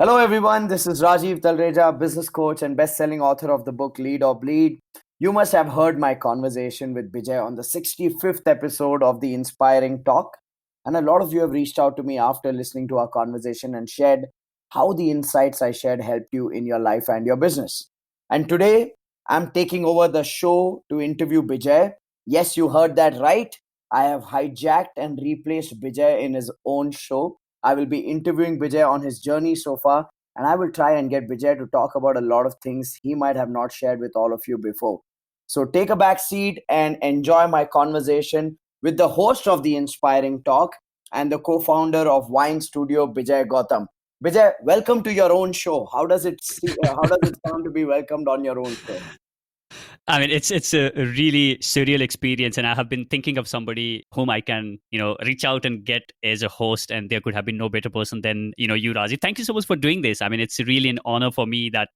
Hello, everyone. This is Rajiv Talreja, business coach and best-selling author of the book Lead or Bleed. You must have heard my conversation with Bijay on the 65th episode of the Inspiring Talk. And a lot of you have reached out to me after listening to our conversation and shared how the insights I shared helped you in your life and your business. And today, I'm taking over the show to interview Bijay. Yes, you heard that right. I have hijacked and replaced Bijay in his own show. I will be interviewing Bijay on his journey so far, and I will try and get Bijay to talk about a lot of things he might have not shared with all of you before. So take a back seat and enjoy my conversation with the host of the Inspiring Talk and the co-founder of WYN Studio, Bijay Gautam. Bijay, welcome to your own show. How does it sound to be welcomed on your own show? I mean, it's a really surreal experience, and I have been thinking of somebody whom I can, reach out and get as a host, and there could have been no better person than, you, Raji. Thank you so much for doing this. I mean, it's really an honor for me that,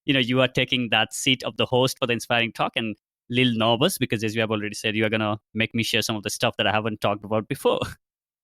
you are taking that seat of the host for the Inspiring Talk, and a little nervous because, as you have already said, you are gonna make me share some of the stuff that I haven't talked about before.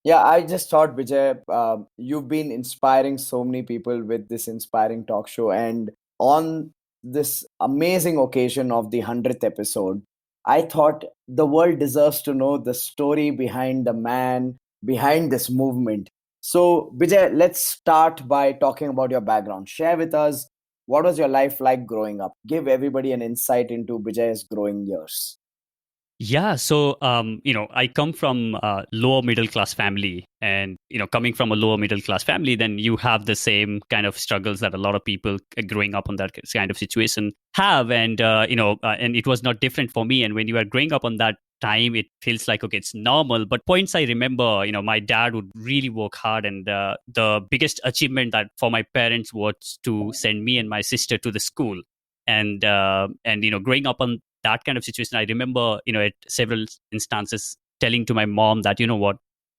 Yeah, I just thought, Vijay, you've been inspiring so many people with this inspiring talk show. And on this amazing occasion of the 100th episode, I thought the world deserves to know the story behind the man behind this movement. So, Vijay, let's start by talking about your background. Share with us what was your life like growing up? Give everybody an insight into Vijay's growing years. Yeah, so I come from a lower middle class family, and coming from a lower middle class family, then you have the same kind of struggles that a lot of people growing up on that kind of situation have, and and it was not different for me. And when you are growing up on that time, it feels like okay, it's normal. But points I remember, my dad would really work hard, and the biggest achievement that for my parents was to send me and my sister to the school, and growing up on that kind of situation, I remember, at several instances telling to my mom that, you know what,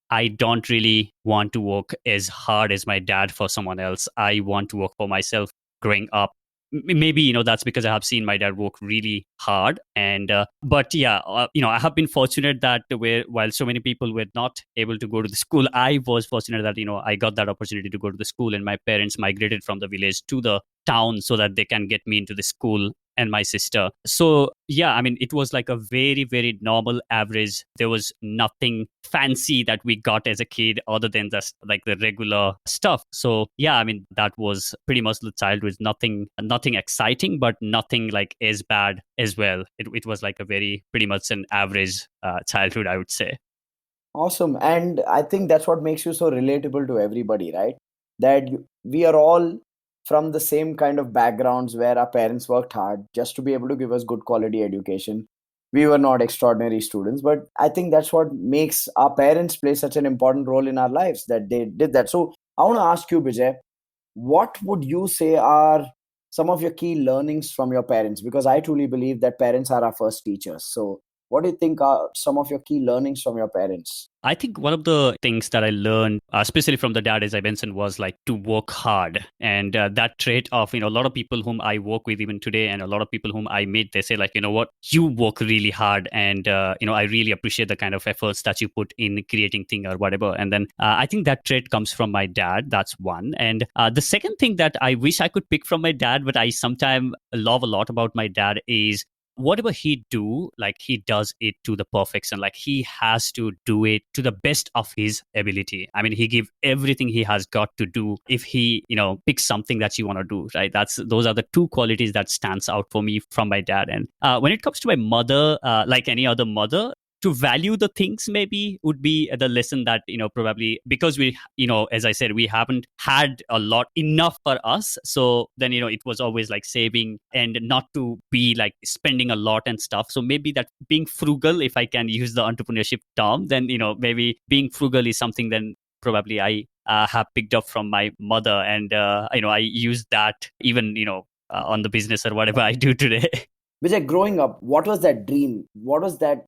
I don't really want to work as hard as my dad for someone else. I want to work for myself growing up. Maybe, that's because I have seen my dad work really hard. And, but yeah, I have been fortunate that while so many people were not able to go to the school, I was fortunate that, I got that opportunity to go to the school, and my parents migrated from the village to the town so that they can get me into the school and my sister. So yeah, I mean, it was like a very, very normal average. There was nothing fancy that we got as a kid other than just like the regular stuff. So yeah, I mean, that was pretty much the childhood. Nothing exciting, but nothing like as bad as well. It was like a very pretty much an average childhood, I would say. Awesome. And I think that's what makes you so relatable to everybody, right? We are all from the same kind of backgrounds where our parents worked hard just to be able to give us good quality education. We were not extraordinary students, but I think that's what makes our parents play such an important role in our lives that they did that. So I want to ask you, Bijay, what would you say are some of your key learnings from your parents? Because I truly believe that parents are our first teachers. So what do you think are some of your key learnings from your parents? I think one of the things that I learned, especially from the dad, as I mentioned, was like to work hard. And that trait of, a lot of people whom I work with even today, and a lot of people whom I meet, they say like, you know what, you work really hard. And, I really appreciate the kind of efforts that you put in creating thing or whatever. And then I think that trait comes from my dad. That's one. And the second thing that I wish I could pick from my dad, but I sometimes love a lot about my dad is whatever he do, like he does it to the perfection. Like he has to do it to the best of his ability. I mean, he give everything he has got to do if he picks something that you want to do, right? Those are the two qualities that stands out for me from my dad. And when it comes to my mother, like any other mother, to value the things maybe would be the lesson that probably because we as I said, we haven't had a lot enough for us. So then it was always like saving and not to be like spending a lot and stuff. So maybe that being frugal, if I can use the entrepreneurship term, then maybe being frugal is something then probably I have picked up from my mother. And I use that even on the business or whatever I do today. Vijay, growing up, what was that dream? What was that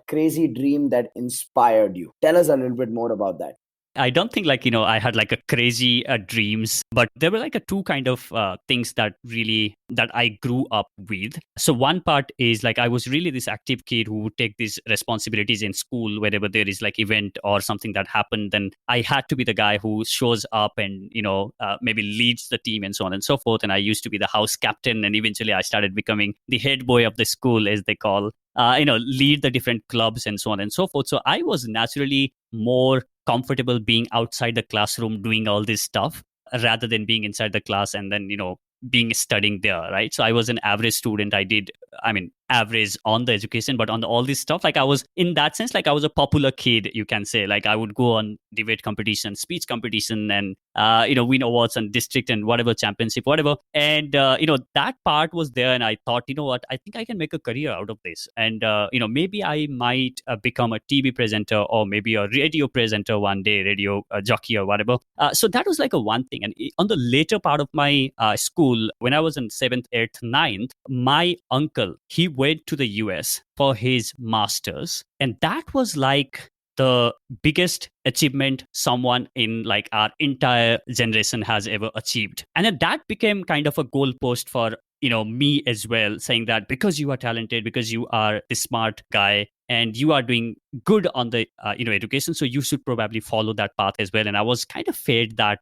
crazy dream that inspired you? Tell us a little bit more about that. I don't think I had like a crazy dreams, but there were like a two kind of things that really that I grew up with. So one part is like I was really this active kid who would take these responsibilities in school wherever there is like event or something that happened. Then I had to be the guy who shows up and maybe leads the team and so on and so forth. And I used to be the house captain, and eventually I started becoming the head boy of the school, as they call. Lead the different clubs and so on and so forth. So I was naturally more comfortable being outside the classroom doing all this stuff rather than being inside the class and then being studying there, right? So I was an average student. Average on the education, but on all this stuff, like I was in that sense, like I was a popular kid, you can say. Like I would go on debate competition, speech competition, and win awards and district and whatever championship, whatever. And that part was there, and I thought, you know what, I think I can make a career out of this, and maybe I might become a TV presenter or maybe a radio presenter one day, radio jockey or whatever. So that was like a one thing. And on the later part of my school, when I was in 7th, 8th, 9th, my uncle, he went to the US for his master's, and that was like the biggest achievement someone in like our entire generation has ever achieved. And then that became kind of a goalpost for me as well, saying that because you are talented, because you are a smart guy and you are doing good on the education, so you should probably follow that path as well. And I was kind of fed that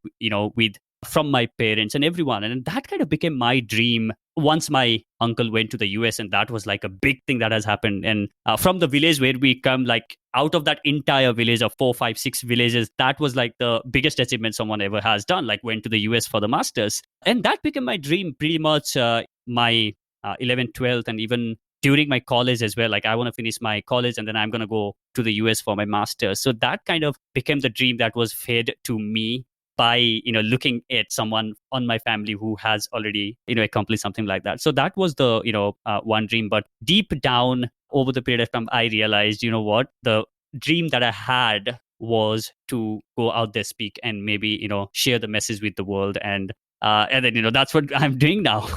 with from my parents and everyone, and that kind of became my dream once my uncle went to the US. And that was like a big thing that has happened. And from the village where we come, like out of that entire village of 4, 5, 6 villages, that was like the biggest achievement someone ever has done, like went to the US for the masters. And that became my dream pretty much my 11th, 12th, and even during my college as well. Like I want to finish my college and then I'm going to go to the US for my master's. So that kind of became the dream that was fed to me by looking at someone on my family who has already accomplished something like that. So that was the one dream. But deep down over the period of time, I realized, what, the dream that I had was to go out there, speak, and maybe share the message with the world. And then that's what I'm doing now.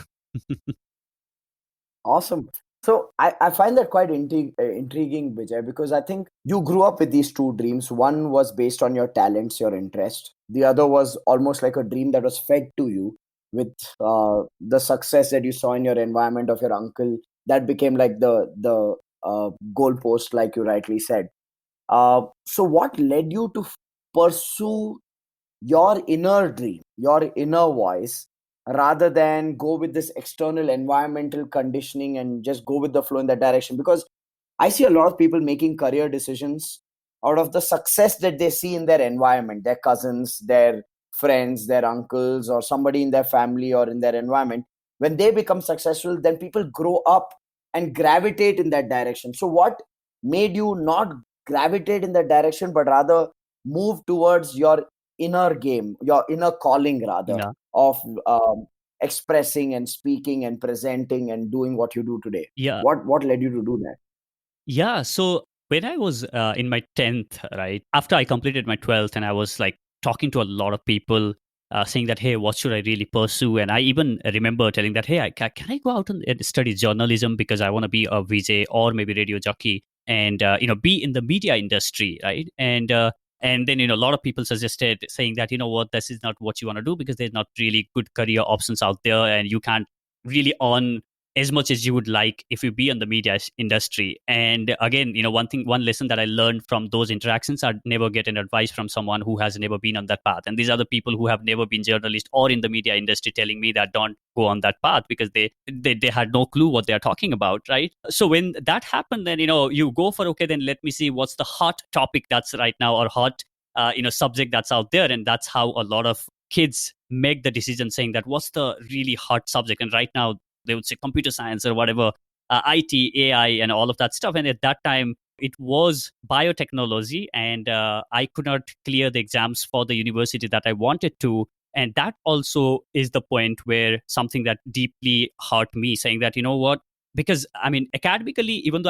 Awesome. So I find that quite intriguing, Bijay, because I think you grew up with these two dreams. One was based on your talents, your interest. The other was almost like a dream that was fed to you with the success that you saw in your environment of your uncle. That became like the goalpost, like you rightly said. So what led you to pursue your inner dream, your inner voice, rather than go with this external environmental conditioning and just go with the flow in that direction? Because I see a lot of people making career decisions out of the success that they see in their environment, their cousins, their friends, their uncles, or somebody in their family or in their environment. When they become successful, then people grow up and gravitate in that direction. So, what made you not gravitate in that direction, but rather move towards your inner game, your inner calling, rather, Yeah. of expressing and speaking and presenting and doing what you do today? Yeah. What led you to do that? Yeah. So when I was in my 10th, right, after I completed my 12th, and I was like talking to a lot of people saying that, hey, what should I really pursue? And I even remember telling that, hey, can I go out and study journalism because I want to be a VJ or maybe radio jockey and, be in the media industry, right? And then, a lot of people suggested saying that, what, this is not what you want to do because there's not really good career options out there and you can't really earn as much as you would like if you be in the media industry. And again, one lesson that I learned from those interactions are never get an advice from someone who has never been on that path. And these are the people who have never been journalists or in the media industry telling me that don't go on that path because they had no clue what they're talking about, right? So when that happened, then you go for, okay, then let me see what's the hot topic that's right now, or hot subject that's out there. And that's how a lot of kids make the decision, saying that what's the really hot subject. And right now they would say computer science or whatever, IT, AI, and all of that stuff. And at that time, it was biotechnology, and I could not clear the exams for the university that I wanted to. And that also is the point where something that deeply hurt me, saying that, what, because academically, even though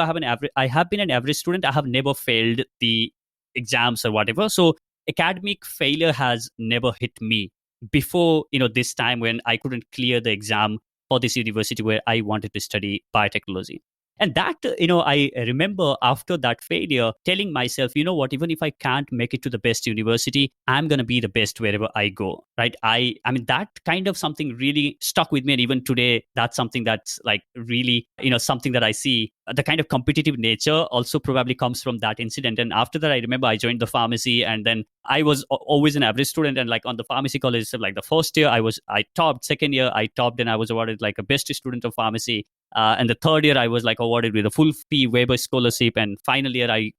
I have been an average student, I have never failed the exams or whatever. So academic failure has never hit me before, this time when I couldn't clear the exam for this university where I wanted to study biotechnology. And that, I remember after that failure telling myself, you know what, even if I can't make it to the best university, I'm going to be the best wherever I go, right? I mean, that kind of something really stuck with me. And even today, that's something that's like really, something that I see. The kind of competitive nature also probably comes from that incident. And after that, I remember I joined the pharmacy, and then I was always an average student. And like on the pharmacy college, so like the first year I topped, second year I topped, and I was awarded like a best student of pharmacy. And the third year, I was like awarded with a full fee waiver scholarship. And final year, I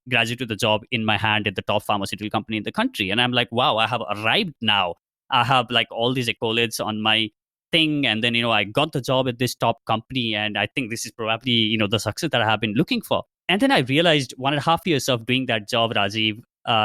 graduated the job in my hand at the top pharmaceutical company in the country. And I'm like, wow, I have arrived now. I have like all these accolades on my thing, and then I got the job at this top company, and I think this is probably the success that I have been looking for. And then I realized 1.5 years of doing that job, Rajiv,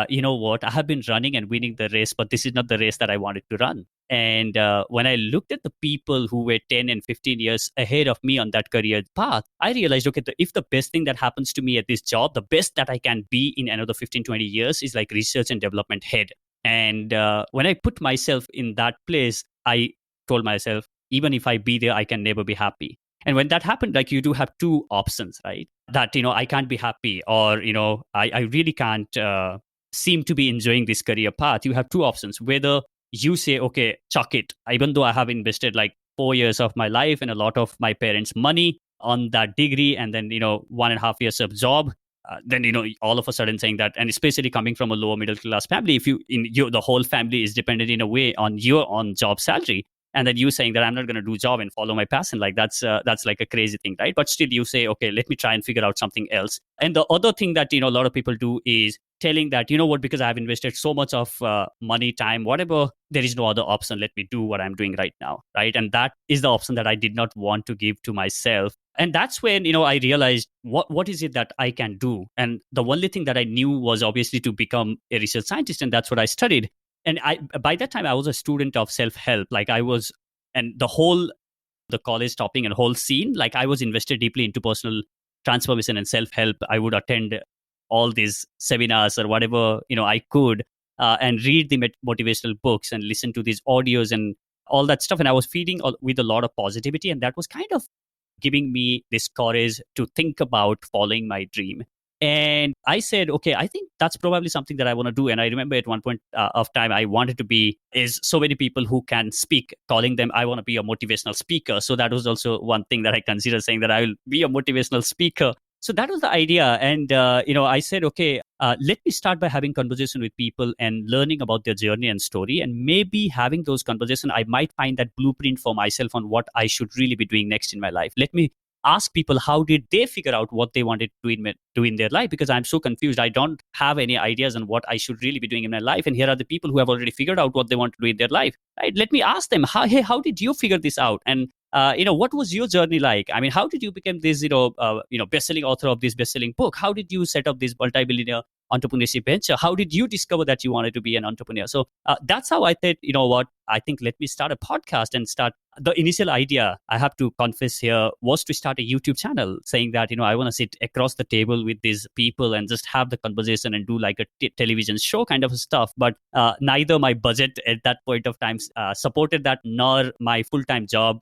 you know what? I have been running and winning the race, but this is not the race that I wanted to run. And when I looked at the people who were 10 and 15 years ahead of me on that career path, I realized, okay, if the best thing that happens to me at this job, the best that I can be in another 15, 20 years is like research and development head. And when I put myself in that place, I told myself, even if I be there, I can never be happy. And when that happened, like you do have two options, right? That, I can't be happy, or, I really can't seem to be enjoying this career path. You have two options. Whether you say, okay, chuck it, even though I have invested like 4 years of my life and a lot of my parents' money on that degree, and then, 1.5 years of job, then, all of a sudden saying that, and especially coming from a lower middle class family, if the whole family is dependent in a way on your own job salary, and then you saying that I'm not going to do job and follow my passion, like that's like a crazy thing, right? But still you say, okay, let me try and figure out something else. And the other thing that a lot of people do is telling that, you know what, because I've invested so much of money, time, whatever, there is no other option, let me do what I'm doing right now, right? And that is the option that I did not want to give to myself. And that's when I realized what is it that I can do. And the only thing that I knew was obviously to become a research scientist, and that's what I studied. And by that time I was a student of self-help, like I was, and the college topping and whole scene, like I was invested deeply into personal transformation and self-help. I would attend all these seminars or whatever I could, and read the motivational books and listen to these audios and all that stuff. And I was feeding with a lot of positivity, and that was kind of giving me this courage to think about following my dream. And I said, okay, I think that's probably something that I want to do. And I remember at one point of time, I wanted to be, is so many people who can speak, calling them, I want to be a motivational speaker. So that was also one thing that I considered, saying that I will be a motivational speaker. So that was the idea. And, I said, okay, let me start by having conversation with people and learning about their journey and story. And maybe having those conversations, I might find that blueprint for myself on what I should really be doing next in my life. Let me ask people, how did they figure out what they wanted to do in their life? Because I'm so confused. I don't have any ideas on what I should really be doing in my life. And here are the people who have already figured out what they want to do in their life. Right? Let me ask them, how did you figure this out? And what was your journey like? I mean, how did you become this, best-selling author of this best-selling book? How did you set up this multi-billionaire entrepreneurship venture? How did you discover that you wanted to be an entrepreneur? So that's how I thought, what, I think let me start a podcast and start. The initial idea, I have to confess here, was to start a YouTube channel, saying that, I want to sit across the table with these people and just have the conversation and do like a television show kind of stuff. But neither my budget at that point of time supported that, nor my full-time job,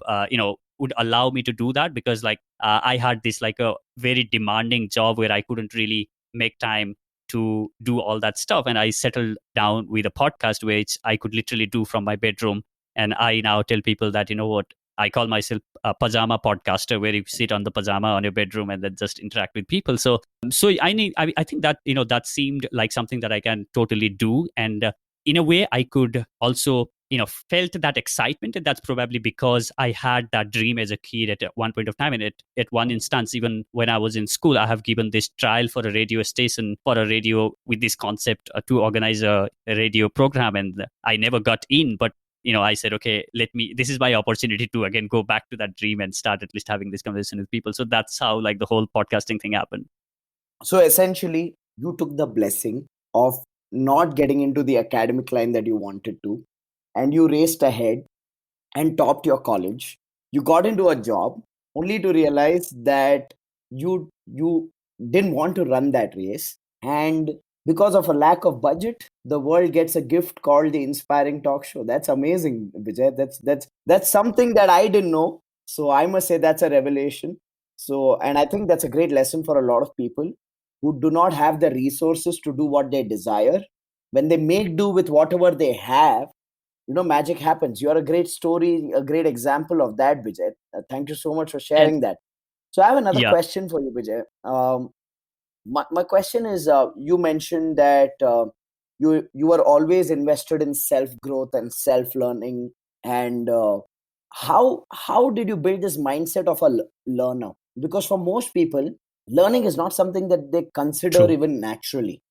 would allow me to do that, because like I had this like a very demanding job where I couldn't really make time to do all that stuff. And I settled down with a podcast, which I could literally do from my bedroom. And I now tell people that, what, I call myself a pajama podcaster, where you sit on the pajama on your bedroom and then just interact with people. So I think that, that seemed like something that I can totally do. And in a way, I could also, felt that excitement. And that's probably because I had that dream as a kid at one point of time. And at one instance, even when I was in school, I have given this trial for a radio station, for a radio with this concept to organize a radio program. And I never got in, but I said, okay, this is my opportunity to again go back to that dream and start at least having this conversation with people. So that's how like the whole podcasting thing happened. So essentially, you took the blessing of not getting into the academic line that you wanted to, and you raced ahead and topped your college. You got into a job only to realize that you didn't want to run that race, and because of a lack of budget, the world gets a gift called the Inspiring Talk Show. That's amazing, Bijay. That's something that I didn't know. So I must say that's a revelation. So, and I think that's a great lesson for a lot of people who do not have the resources to do what they desire. When they make do with whatever they have, magic happens. You are a great story, a great example of that, Bijay. Thank you so much for And sharing that. So I have another yeah, question for you, Bijay. My question is, you mentioned that you were always invested in self growth and self learning, and how did you build this mindset of a learner? Because for most people, learning is not something that they consider true. even naturally.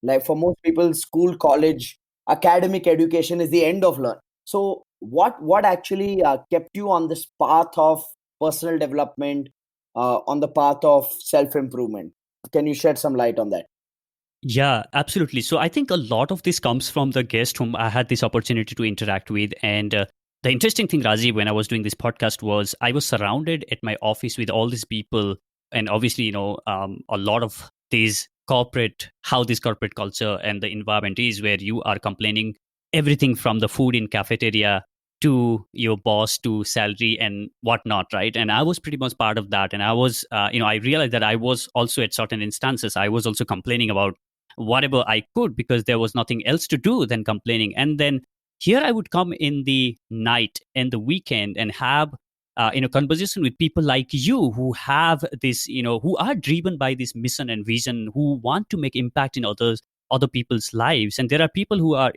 Like for most people, school, college, academic education is the end of learn. So what actually kept you on this path of personal development, on the path of self improvement? Can you shed some light on that? Yeah, absolutely. So I think a lot of this comes from the guest whom I had this opportunity to interact with. And the interesting thing, Rajiv, when I was doing this podcast was I was surrounded at my office with all these people. And obviously, a lot of these how this corporate culture and the environment is where you are complaining everything from the food in cafeteria to your boss to salary and whatnot, right? And I was pretty much part of that. And I was, I realized that I was also at certain instances, I was also complaining about whatever I could because there was nothing else to do than complaining. And then here I would come in the night and the weekend and have conversation with people like you who have this, who are driven by this mission and vision, who want to make impact in other people's lives. And there are people who are,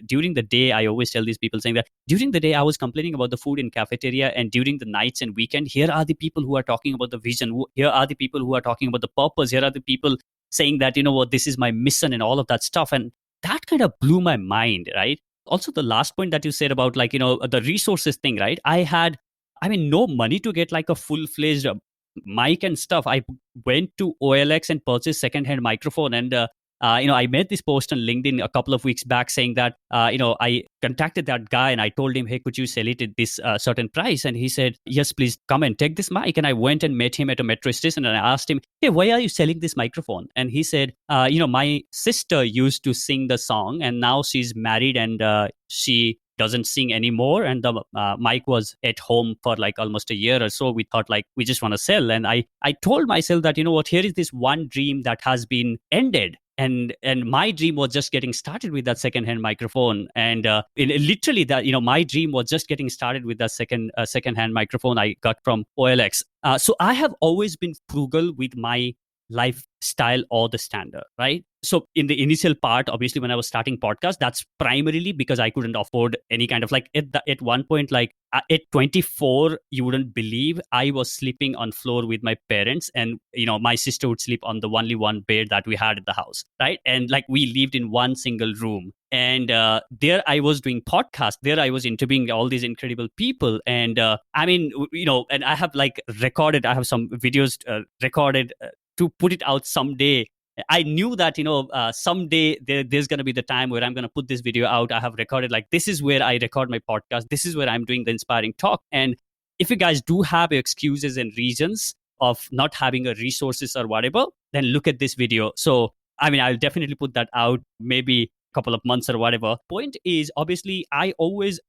during the day, I always tell these people saying that during the day I was complaining about the food in cafeteria, and during the nights and weekend, here are the people who are talking about the vision. Here are the people who are talking about the purpose. Here are the people saying that, what, this is my mission and all of that stuff. And that kind of blew my mind, right? Also, the last point that you said about, like, the resources thing, right? I mean, no money to get like a full-fledged mic and stuff. I went to OLX and purchased second-hand microphone, and I made this post on LinkedIn a couple of weeks back saying that, I contacted that guy and I told him, hey, could you sell it at this certain price? And he said, yes, please come and take this mic. And I went and met him at a metro station and I asked him, hey, why are you selling this microphone? And he said, my sister used to sing the song and now she's married and she doesn't sing anymore, and the mic was at home for like almost a year or so. We thought like we just want to sell, and I told myself that, what, here is this one dream that has been ended, and my dream was just getting started with that second-hand microphone. And literally that, my dream was just getting started with that second-hand microphone I got from OLX. So I have always been frugal with my lifestyle or the standard, right? So in the initial part, obviously when I was starting podcast, that's primarily because I couldn't afford any kind of, like, at one point, like at 24, you wouldn't believe I was sleeping on floor with my parents, and my sister would sleep on the only one bed that we had at the house, right? And like we lived in one single room, and there I was doing podcast, there I was interviewing all these incredible people. And I mean, and I have like recorded, I have some videos recorded to put it out someday. I knew that, someday there's going to be the time where I'm going to put this video out. I have recorded, like, this is where I record my podcast, this is where I'm doing the inspiring talk. And if you guys do have excuses and reasons of not having a resources or whatever, then look at this video. So I mean, I'll definitely put that out maybe a couple of months or whatever. Point is, obviously I always,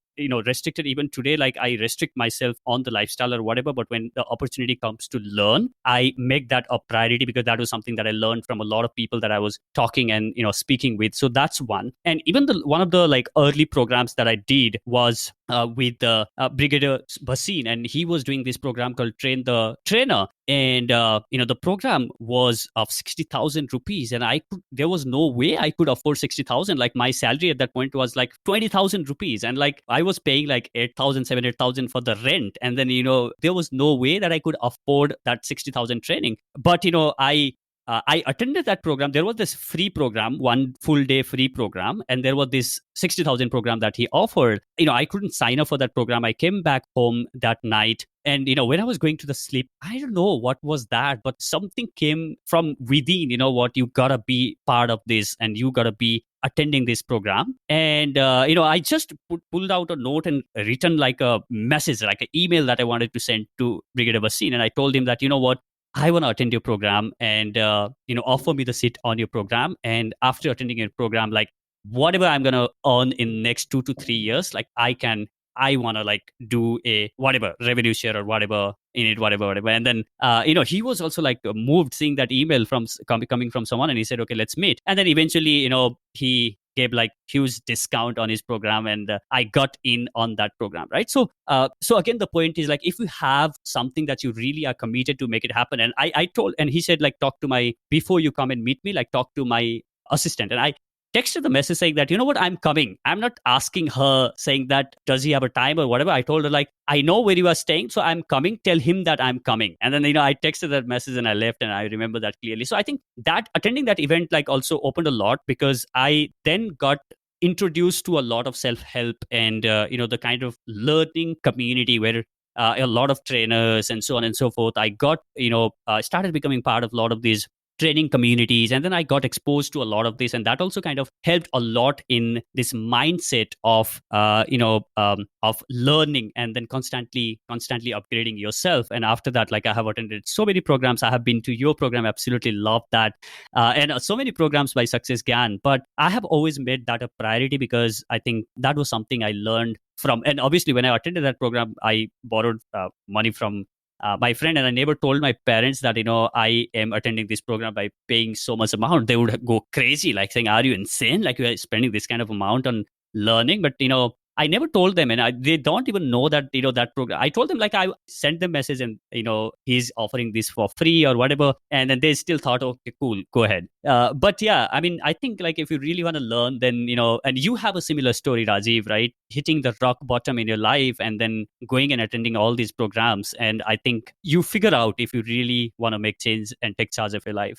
restricted, even today, like I restrict myself on the lifestyle or whatever, but when the opportunity comes to learn, I make that a priority, because that was something that I learned from a lot of people that I was talking and speaking with. So that's one. And even one of the like early programs that I did was with Brigadier Bhasin, and he was doing this program called Train the Trainer. And the program was of 60,000 rupees, and there was no way I could afford 60,000. Like my salary at that point was like 20,000 rupees, and like I was paying like 8,000, 7,000 for the rent, and then there was no way that I could afford that 60,000 training. But I attended that program. There was this free program, one full day free program, and there was this 60,000 program that he offered. I couldn't sign up for that program. I came back home that night, and when I was going to the sleep, I don't know what was that, but something came from within. What, you gotta be part of this, and you gotta be attending this program. And I just pulled out a note and written like a message, like an email that I wanted to send to Brigadier Vasin, and I told him that, what, I want to attend your program, and offer me the seat on your program. And after attending your program, like whatever I'm gonna earn in next 2 to 3 years, like I can I want to like do a whatever revenue share or whatever in it, whatever. And then, he was also like moved seeing that email from coming from someone, and he said, okay, let's meet. And then eventually, he gave like huge discount on his program, and I got in on that program, right? So again, the point is like, if you have something that you really are committed to make it happen, and I told, and he said like, talk to my, before you come and meet me, like talk to my assistant. And I texted the message saying that, you know what, I'm coming. I'm not asking her saying that, does he have a time or whatever. I told her like, I know where you are staying, so I'm coming. Tell him that I'm coming. And then, I texted that message and I left, and I remember that clearly. So I think that attending that event like also opened a lot, because I then got introduced to a lot of self-help and, the kind of learning community where a lot of trainers and so on and so forth. I got, started becoming part of a lot of these training communities, and then I got exposed to a lot of this, and that also kind of helped a lot in this mindset of of learning and then constantly upgrading yourself. And after that, like, I have attended so many programs. I have been to your program, absolutely loved that, and so many programs by Success Gan. But I have always made that a priority, because I think that was something I learned from. And obviously, when I attended that program, I borrowed money from my friend, and I never told my parents that I am attending this program by paying so much amount. They would go crazy, like saying, "Are you insane? Like, you are spending this kind of amount on learning?" But I never told them, and they don't even know that that program. I told them like, I sent them message, and he's offering this for free or whatever, and then they still thought, okay, cool, go ahead. But yeah, I mean, I think like, if you really want to learn, then and you have a similar story, Rajiv, right? Hitting the rock bottom in your life and then going and attending all these programs, and I think you figure out if you really want to make change and take charge of your life.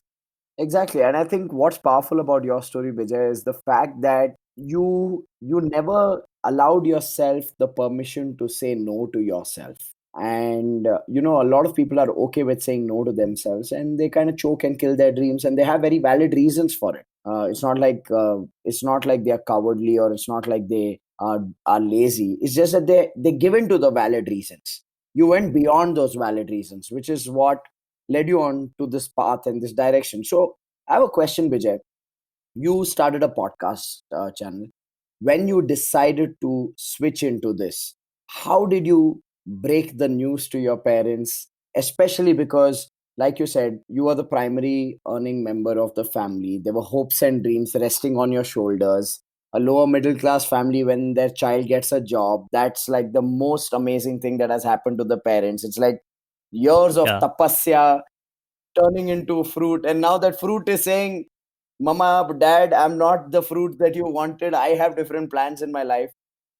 Exactly. And I think what's powerful about your story, Bijay, is the fact that you never allowed yourself the permission to say no to yourself. And a lot of people are okay with saying no to themselves, and they kind of choke and kill their dreams, and they have very valid reasons for it. It's not like they are cowardly, or it's not like they are lazy. It's just that they give in to the valid reasons. You went beyond those valid reasons, which is what led you on to this path and this direction. So I have a question, Bijay. You started a podcast channel. When you decided to switch into this, how did you break the news to your parents? Especially because, like you said, you are the primary earning member of the family. There were hopes and dreams resting on your shoulders. A lower middle class family, when their child gets a job, that's like the most amazing thing that has happened to the parents. It's like years of Yeah. tapasya turning into fruit, and now that fruit is saying, Mama, Dad, I'm not the fruit that you wanted. I have different plans in my life.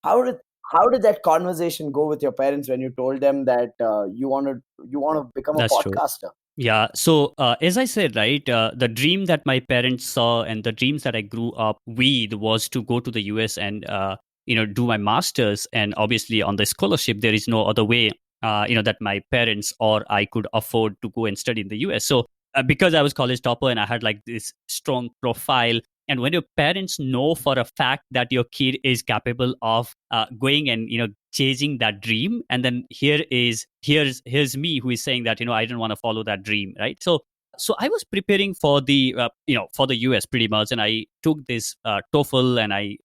How did that conversation go with your parents when you told them that you want to become a That's true. podcaster? Yeah. So, as I said, right, the dream that my parents saw and the dreams that I grew up with was to go to the US and, do my master's. And obviously, on the scholarship, there is no other way, that my parents or I could afford to go and study in the US. So, because I was college topper and I had like this strong profile, and when your parents know for a fact that your kid is capable of going and chasing that dream, and then here's me who is saying that I didn't want to follow that dream, right? So I was preparing for the for the US pretty much, and I took this TOEFL, and I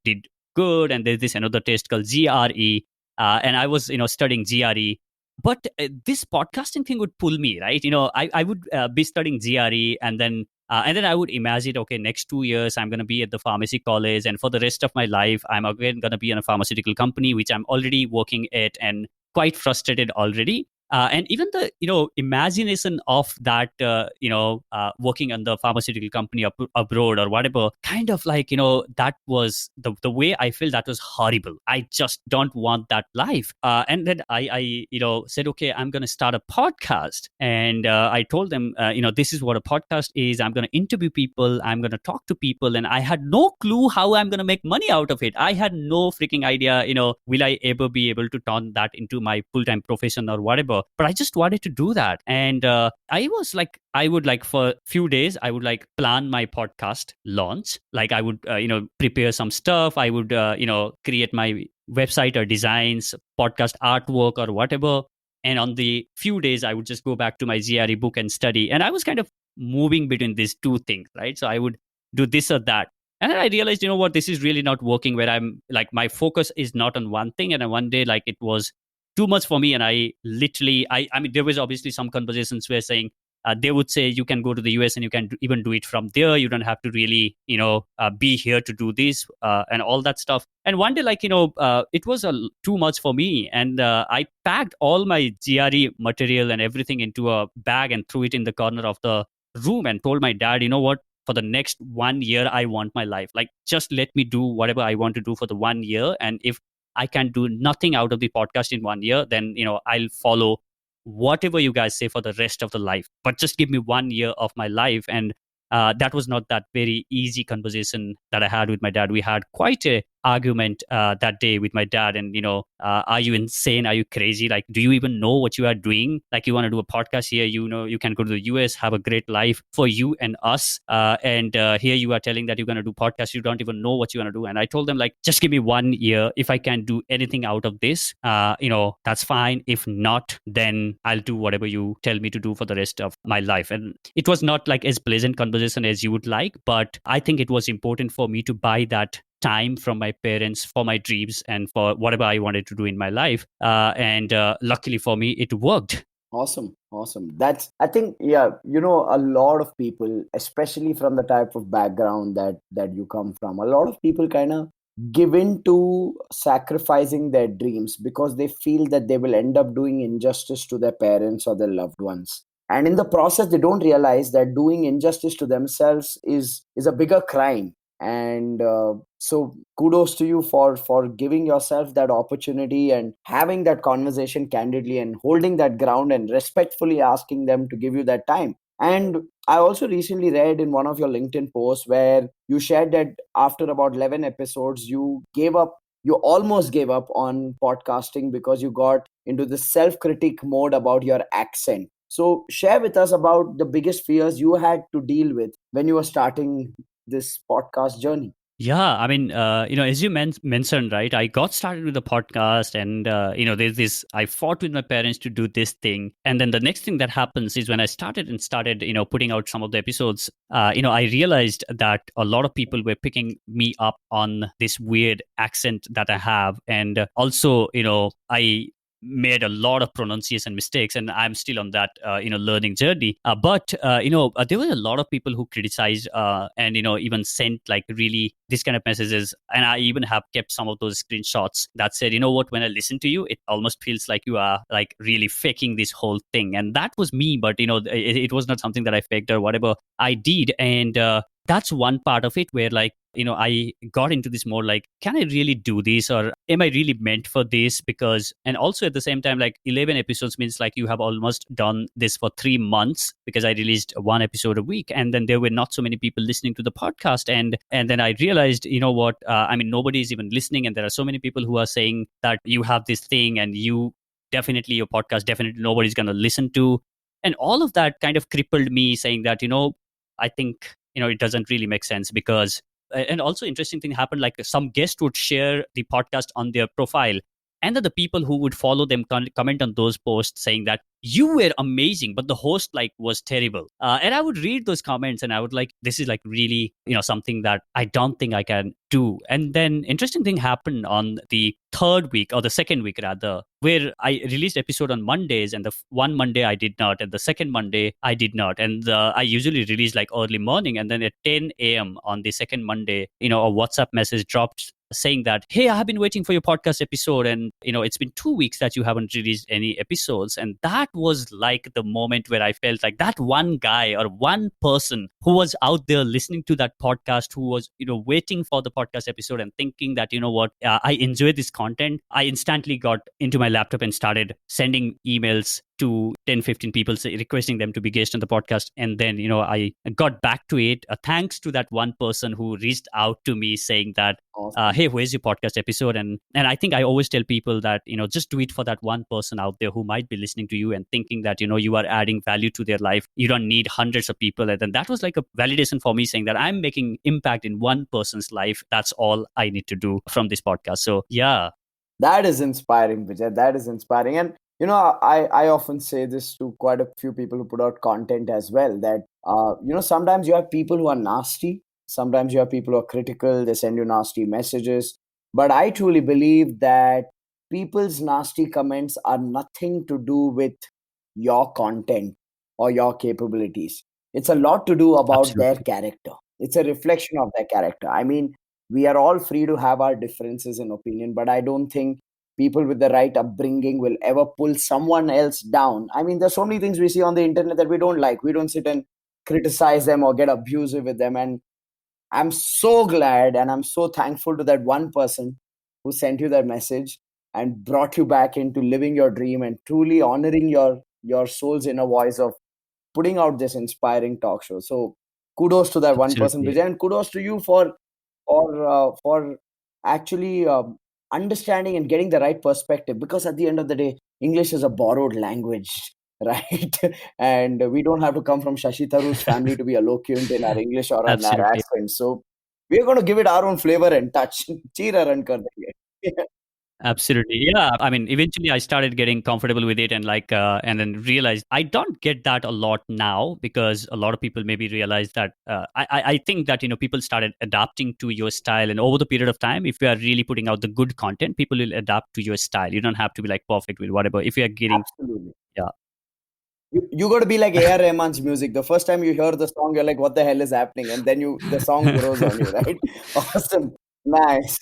did good, and there's this another test called GRE, and I was studying GRE. But this podcasting thing would pull me, right? I would be studying GRE, and then I would imagine, okay, next 2 years, I'm going to be at the pharmacy college. And for the rest of my life, I'm again going to be in a pharmaceutical company, which I'm already working at and quite frustrated already. And even the, imagination of that, working on the pharmaceutical company abroad or whatever, kind of like, that was the way I feel that was horrible. I just don't want that life. And then I said, okay, I'm going to start a podcast. And I told them, this is what a podcast is. I'm going to interview people. I'm going to talk to people. And I had no clue how I'm going to make money out of it. I had no freaking idea, will I ever be able to turn that into my full-time profession or whatever. But I just wanted to do that. And I was like, I would like for a few days, I would like plan my podcast launch. Like I would, prepare some stuff. I would, create my website or designs, podcast artwork or whatever. And on the few days, I would just go back to my GRE book and study. And I was kind of moving between these two things, right? So I would do this or that. And then I realized, you know what, this is really not working, where I'm like, my focus is not on one thing. And then one day, like, it was too much for me. And I literally, I mean, there was obviously some conversations where saying, they would say you can go to the US and you can even do it from there. You don't have to really, be here to do this and all that stuff. And one day, like, it was too much for me. And I packed all my GRE material and everything into a bag and threw it in the corner of the room and told my dad, you know what, for the next 1 year, I want my life. Like, just let me do whatever I want to do for the 1 year. And if I can do nothing out of the podcast in 1 year, then, I'll follow whatever you guys say for the rest of the life. But just give me 1 year of my life. And that was not that very easy conversation that I had with my dad. We had quite a argument that day with my dad. And, are you insane? Are you crazy? Like, do you even know what you are doing? Like, you want to do a podcast here, you can go to the US, have a great life for you and us. And here you are telling that you're going to do podcasts. You don't even know what you're going to do. And I told them, like, just give me 1 year. If I can do anything out of this, that's fine. If not, then I'll do whatever you tell me to do for the rest of my life. And it was not like as pleasant conversation as you would like, but I think it was important for me to buy that time from my parents for my dreams and for whatever I wanted to do in my life. And luckily for me, it worked. Awesome. Awesome. I think, yeah, a lot of people, especially from the type of background that you come from, a lot of people kind of give in to sacrificing their dreams because they feel that they will end up doing injustice to their parents or their loved ones. And in the process, they don't realize that doing injustice to themselves is a bigger crime. And so kudos to you for giving yourself that opportunity and having that conversation candidly and holding that ground and respectfully asking them to give you that time. And I also recently read in one of your LinkedIn posts where you shared that after about 11 episodes you almost gave up on podcasting because you got into the self-critic mode about your accent. So share with us about the biggest fears you had to deal with when you were starting this podcast journey. Yeah, I mean, as you mentioned, right? I got started with the podcast, and there's this. I fought with my parents to do this thing, and then the next thing that happens is when I started, putting out some of the episodes. I realized that a lot of people were picking me up on this weird accent that I have, and also, I made a lot of pronunciation mistakes, and I'm still on that learning journey. But there were a lot of people who criticized and even sent like really this kind of messages, and I even have kept some of those screenshots that said, you know what, when I listen to you, it almost feels like you are like really faking this whole thing. And that was me, but it was not something that I faked or whatever I did. And that's one part of it where, like, I got into this more like, can I really do this, or am I really meant for this? Because, and also at the same time, like 11 episodes means like you have almost done this for 3 months, because I released one episode a week, and then there were not so many people listening to the podcast. And then I realized, you know what, nobody is even listening, and there are so many people who are saying that you have this thing and you definitely, your podcast definitely nobody's going to listen to. And all of that kind of crippled me, saying that, I think, it doesn't really make sense. Because and also interesting thing happened, like some guest would share the podcast on their profile, and then the people who would follow them comment on those posts saying that you were amazing, but the host like was terrible. And I would read those comments and I would like, this is like really, something that I don't think I can do. And then interesting thing happened on the third week, or the second week rather, where I released episode on Mondays, and the one Monday I did not, and the second Monday I did not. And I usually release like early morning, and then at 10 a.m. on the second Monday, a WhatsApp message dropped saying that, hey, I have been waiting for your podcast episode, and it's been 2 weeks that you haven't released any episodes. And that was like the moment where I felt like that one guy or one person who was out there listening to that podcast, who was waiting for the podcast episode and thinking that, I enjoy this content. I instantly got into my laptop and started sending emails to 10-15 people requesting them to be guests on the podcast. And then I got back to it thanks to that one person who reached out to me saying that, Awesome. hey, where's your podcast episode? And I think I always tell people that just do it for that one person out there who might be listening to you and thinking that you are adding value to their life. You don't need hundreds of people. And then that was like a validation for me, saying that I'm making impact in one person's life. That's all I need to do from this podcast. So yeah. That is inspiring, Vijay. That is inspiring. And I often say this to quite a few people who put out content as well, that sometimes you have people who are nasty. Sometimes you have people who are critical, they send you nasty messages. But I truly believe that people's nasty comments are nothing to do with your content or your capabilities. It's a lot to do about their Absolutely. character. It's a reflection of their character. I mean, we are all free to have our differences in opinion, but I don't think people with the right upbringing will ever pull someone else down. I mean, there's so many things we see on the internet that we don't like. We don't sit and criticize them or get abusive with them. And I'm so glad and I'm so thankful to that one person who sent you that message and brought you back into living your dream and truly honoring your soul's inner voice of putting out this inspiring talk show. So kudos to that one person, Absolutely. Vijay, and kudos to you for actually understanding and getting the right perspective. Because at the end of the day, English is a borrowed language, right? And we don't have to come from Shashi Tharoor's family to be eloquent in our English or in our Absolutely. accent. So we're going to give it our own flavor and touch. Cheera run kar denge. Absolutely. Yeah. I mean, eventually I started getting comfortable with it and and then realized I don't get that a lot now because a lot of people maybe realize that I think that, people started adapting to your style. And over the period of time, if you are really putting out the good content, people will adapt to your style. You don't have to be like perfect with whatever. If you are getting, Absolutely. yeah, You got to be like A.R. Rahman's music. The first time you hear the song, you're like, "What the hell is happening?" And then the song grows on you, right? Awesome, nice.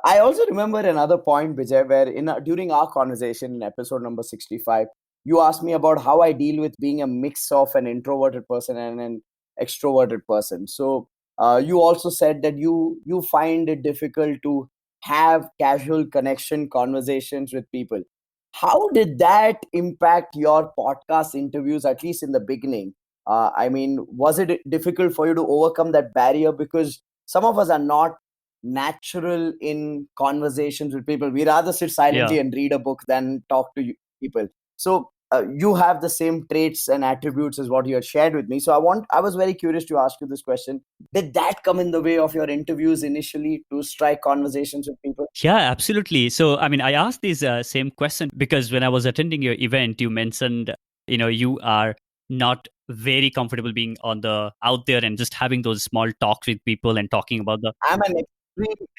I also remember another point, Vijay, where during our conversation in episode number 65, you asked me about how I deal with being a mix of an introverted person and an extroverted person. So you also said that you find it difficult to have casual connection conversations with people. How did that impact your podcast interviews, at least in the beginning? I mean, was it difficult for you to overcome that barrier? Because some of us are not natural in conversations with people. We rather sit yeah. silently and read a book than talk to people. So you have the same traits and attributes as what you had shared with me. So I was very curious to ask you this question. Did that come in the way of your interviews initially to strike conversations with people? Yeah, absolutely. So, I mean, I asked this same question because when I was attending your event, you mentioned, you are not very comfortable being on the out there and just having those small talks with people and talking about the, I'm an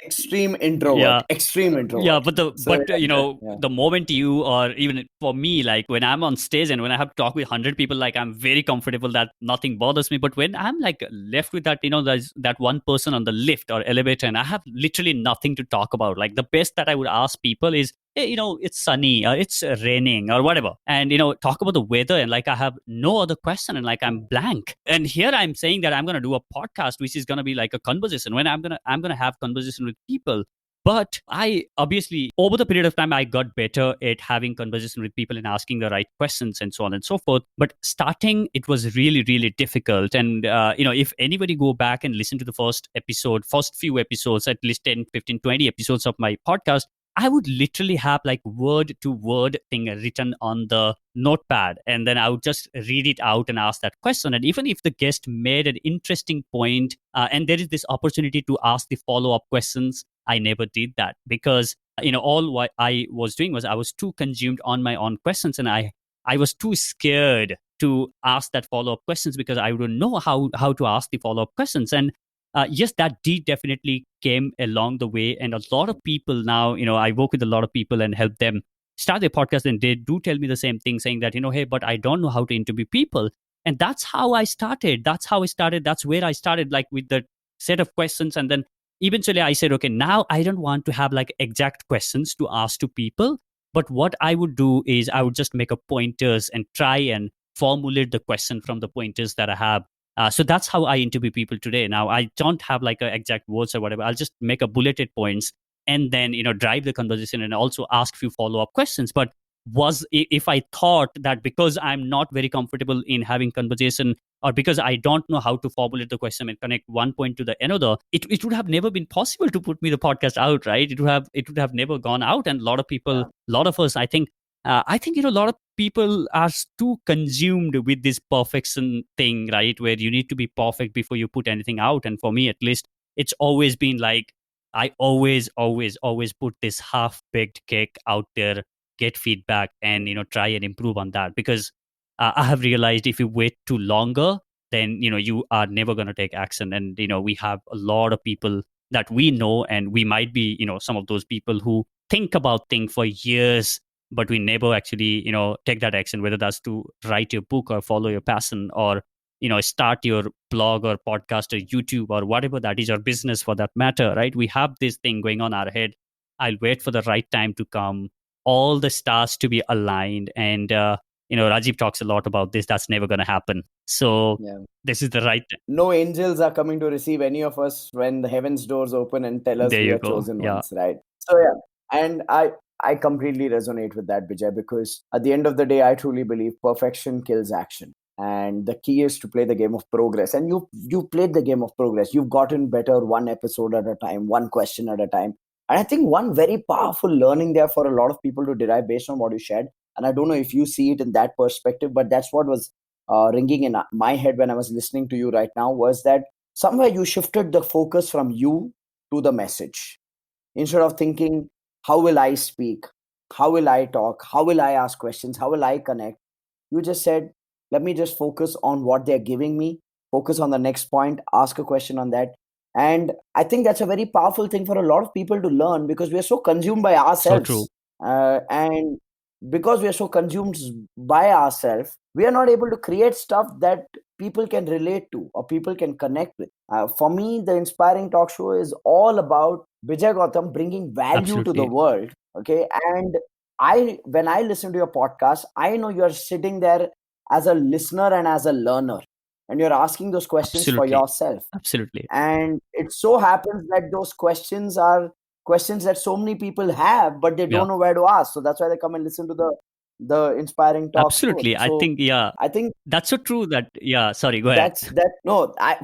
extreme yeah. introvert. Extreme Yeah, introvert. but the So but yeah. the moment you, or even for me, like when I'm on stage and when I have to talk with 100 people, like I'm very comfortable that nothing bothers me. But when I'm like left with that, there's that one person on the lift or elevator, and I have literally nothing to talk about. Like the best that I would ask people is, hey, it's sunny or it's raining or whatever, and talk about the weather, and like I have no other question, and like I'm blank. And here I'm saying that I'm gonna do a podcast, which is gonna be like a conversation when I'm gonna have conversation with people. But I obviously, over the period of time, I got better at having conversation with people and asking the right questions and so on and so forth. But starting, it was really, really difficult. And, if anybody go back and listen to the first few episodes, at least 10, 15, 20 episodes of my podcast, I would literally have like word to word thing written on the notepad. And then I would just read it out and ask that question. And even if the guest made an interesting point, and there is this opportunity to ask the follow up questions, I never did that because all what I was doing was I was too consumed on my own questions, and I was too scared to ask that follow up questions because I wouldn't know how to ask the follow up questions. And yes, that did definitely came along the way. And a lot of people now, I work with a lot of people and help them start their podcast, and they do tell me the same thing, saying that hey, but I don't know how to interview people. And that's how I started. That's where I started, like with the set of questions. And then eventually I said, okay, now I don't want to have like exact questions to ask to people, but what I would do is I would just make a pointers and try and formulate the question from the pointers that I have. So that's how I interview people today. Now I don't have like a exact words or whatever. I'll just make a bulleted points and then drive the conversation and also ask few follow up questions. But if I thought that because I'm not very comfortable in having conversation, or because I don't know how to formulate the question and connect one point to the another, it would have never been possible to put me the podcast out, right? It would have never gone out. And a lot of people, Yeah. a lot of us, I think a lot of people are too consumed with this perfection thing, right? Where you need to be perfect before you put anything out. And for me, at least, it's always been like I always, always, always put this half baked cake out there, get feedback, and try and improve on that. Because I have realized if you wait too longer, then you are never going to take action. And we have a lot of people that we know, and we might be some of those people who think about things for years, but we never actually take that action, whether that's to write your book or follow your passion, or start your blog or podcast or YouTube or whatever that is, your business for that matter, right? We have this thing going on our head. I'll wait for the right time to come, all the stars to be aligned. And Rajiv talks a lot about this. That's never going to happen. So Yeah. this is the right time. No angels are coming to receive any of us when the heavens doors open and tell us There we you are go. chosen Yeah. ones, right? So yeah, and I completely resonate with that, Bijay, because at the end of the day, I truly believe perfection kills action. And the key is to play the game of progress. And you played the game of progress. You've gotten better one episode at a time, one question at a time. And I think one very powerful learning there for a lot of people to derive based on what you shared. And I don't know if you see it in that perspective, but that's what was ringing in my head when I was listening to you right now, was that somewhere you shifted the focus from you to the message. Instead of thinking, how will I speak? How will I talk? How will I ask questions? How will I connect? You just said, let me just focus on what they're giving me, focus on the next point, ask a question on that. And I think that's a very powerful thing for a lot of people to learn, because we are so consumed by So true. ourselves. And because we are so consumed by ourselves, we are not able to create stuff that people can relate to or people can connect with. For me, the Inspiring Talk Show is all about Bijay Gautam bringing value to the Absolutely. world. Okay. And when I listen to your podcast, I know you're sitting there as a listener and as a learner, and you're asking those questions for Absolutely. yourself. Absolutely. And it so happens that those questions are questions that so many people have, but they Yeah. don't know where to ask. So that's why they come and listen to the Inspiring Talk Show. Absolutely. I So think, yeah, I think that's so true that, yeah, sorry, go ahead.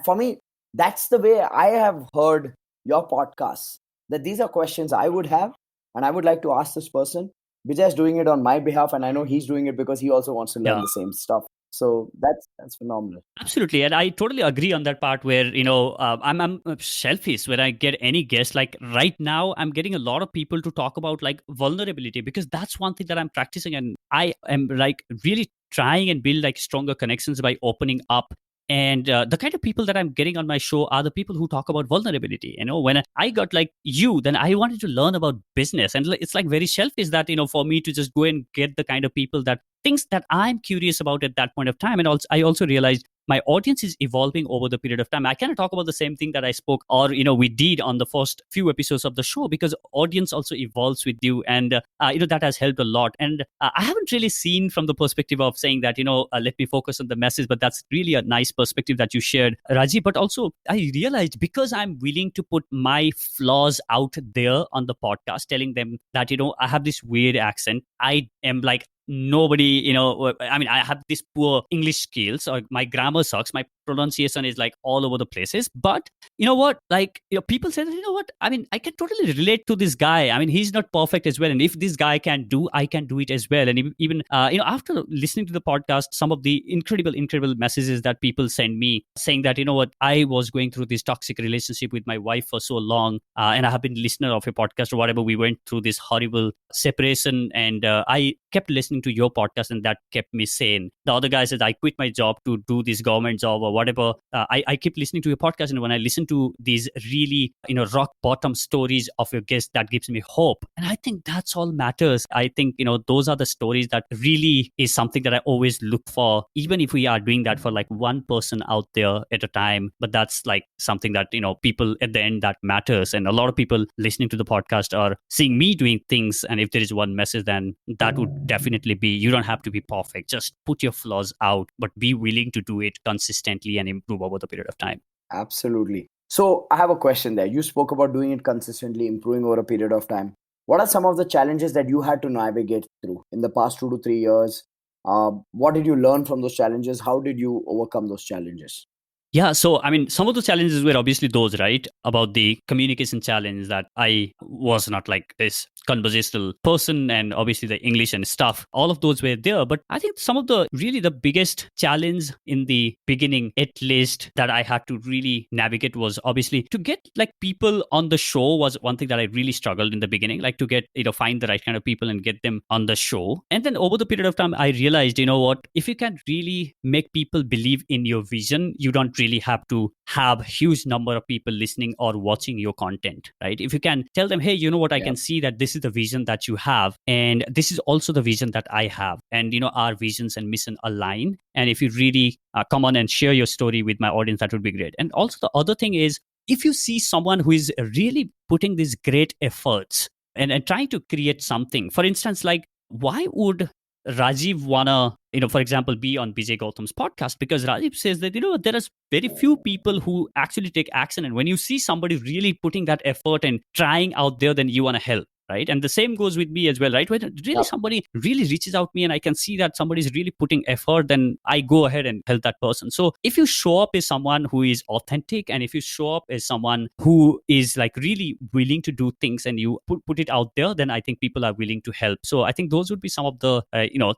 for me, that's the way I have heard your podcasts, that these are questions I would have, and I would like to ask this person. Vijay is doing it on my behalf, and I know he's doing it because he also wants to learn Yeah. the same stuff. So that's phenomenal. Absolutely, and I totally agree on that part. Where I'm selfish when I get any guest. Like right now, I'm getting a lot of people to talk about like vulnerability, because that's one thing that I'm practicing, and I am like really trying and build like stronger connections by opening up. And the kind of people that I'm getting on my show are the people who talk about vulnerability. When I got like you, then I wanted to learn about business, and it's like very selfish that for me to just go and get the kind of people that things that I'm curious about at that point of time. And also, I also realized my audience is evolving over the period of time. I cannot talk about the same thing that I spoke or we did on the first few episodes of the show, because audience also evolves with you, and that has helped a lot. And I haven't really seen from the perspective of saying that let me focus on the message, but that's really a nice perspective that you shared, Raji. But also, I realized, because I'm willing to put my flaws out there on the podcast, telling them that I have this weird accent, I am like nobody, I mean, I have this poor English skills, or my grammar sucks, my pronunciation is like all over the places. But you know what, like people say that, what, I mean, I can totally relate to this guy. I mean, he's not perfect as well, and if this guy can do, I can do it as well. And even after listening to the podcast, some of the incredible messages that people send me, saying that, what, I was going through this toxic relationship with my wife for so long, and I have been listener of your podcast or whatever, we went through this horrible separation, and I kept listening to your podcast, and that kept me sane. The other guy says, I quit my job to do this government job or whatever. I keep listening to your podcast, and when I listen to these really rock bottom stories of your guests, that gives me hope. And I think that's all matters. I think those are the stories that really is something that I always look for, even if we are doing that for like one person out there at a time. But that's like something that people at the end that matters. And a lot of people listening to the podcast are seeing me doing things, and if there is one message, then that would definitely be, you don't have to be perfect, just put your flaws out, but be willing to do it consistently and improve over the period of time. Absolutely. So I have a question there. You spoke about doing it consistently, improving over a period of time. What are some of the challenges that you had to navigate through in the past 2 to 3 years? What did you learn from those challenges? How did you overcome those challenges? Yeah, so I mean, some of the challenges were obviously those, right? About the communication challenge that I was not like this conversational person, and obviously the English and stuff. All of those were there. But I think some of the really the biggest challenge in the beginning, at least, that I had to really navigate was obviously to get like people on the show was one thing that I really struggled in the beginning, like to get, find the right kind of people and get them on the show. And then over the period of time, I realized, what, if you can really make people believe in your vision, you don't really have to have huge number of people listening or watching your content, right? If you can tell them, hey, you know what, I can see that this is the vision that you have, and this is also the vision that I have, and our visions and mission align. And if you really come on and share your story with my audience, that would be great. And also the other thing is, if you see someone who is really putting these great efforts and trying to create something, for instance, like why would Rajiv wanna, for example, be on Bijay Gautam's podcast? Because Rajiv says that, there are very few people who actually take action. And when you see somebody really putting that effort and trying out there, then you want to help. Right. And the same goes with me as well, right? When really somebody really reaches out to me and I can see that somebody's really putting effort, then I go ahead and help that person. So if you show up as someone who is authentic, and if you show up as someone who is like really willing to do things, and you put it out there, then I think people are willing to help. So I think those would be some of the,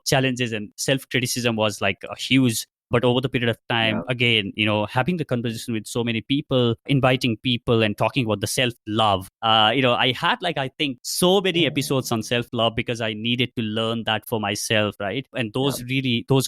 challenges. And self-criticism was like a huge. But over the period of time, again, having the conversation with so many people, inviting people and talking about the self-love, I had like, I think so many episodes on self-love because I needed to learn that for myself, right? And those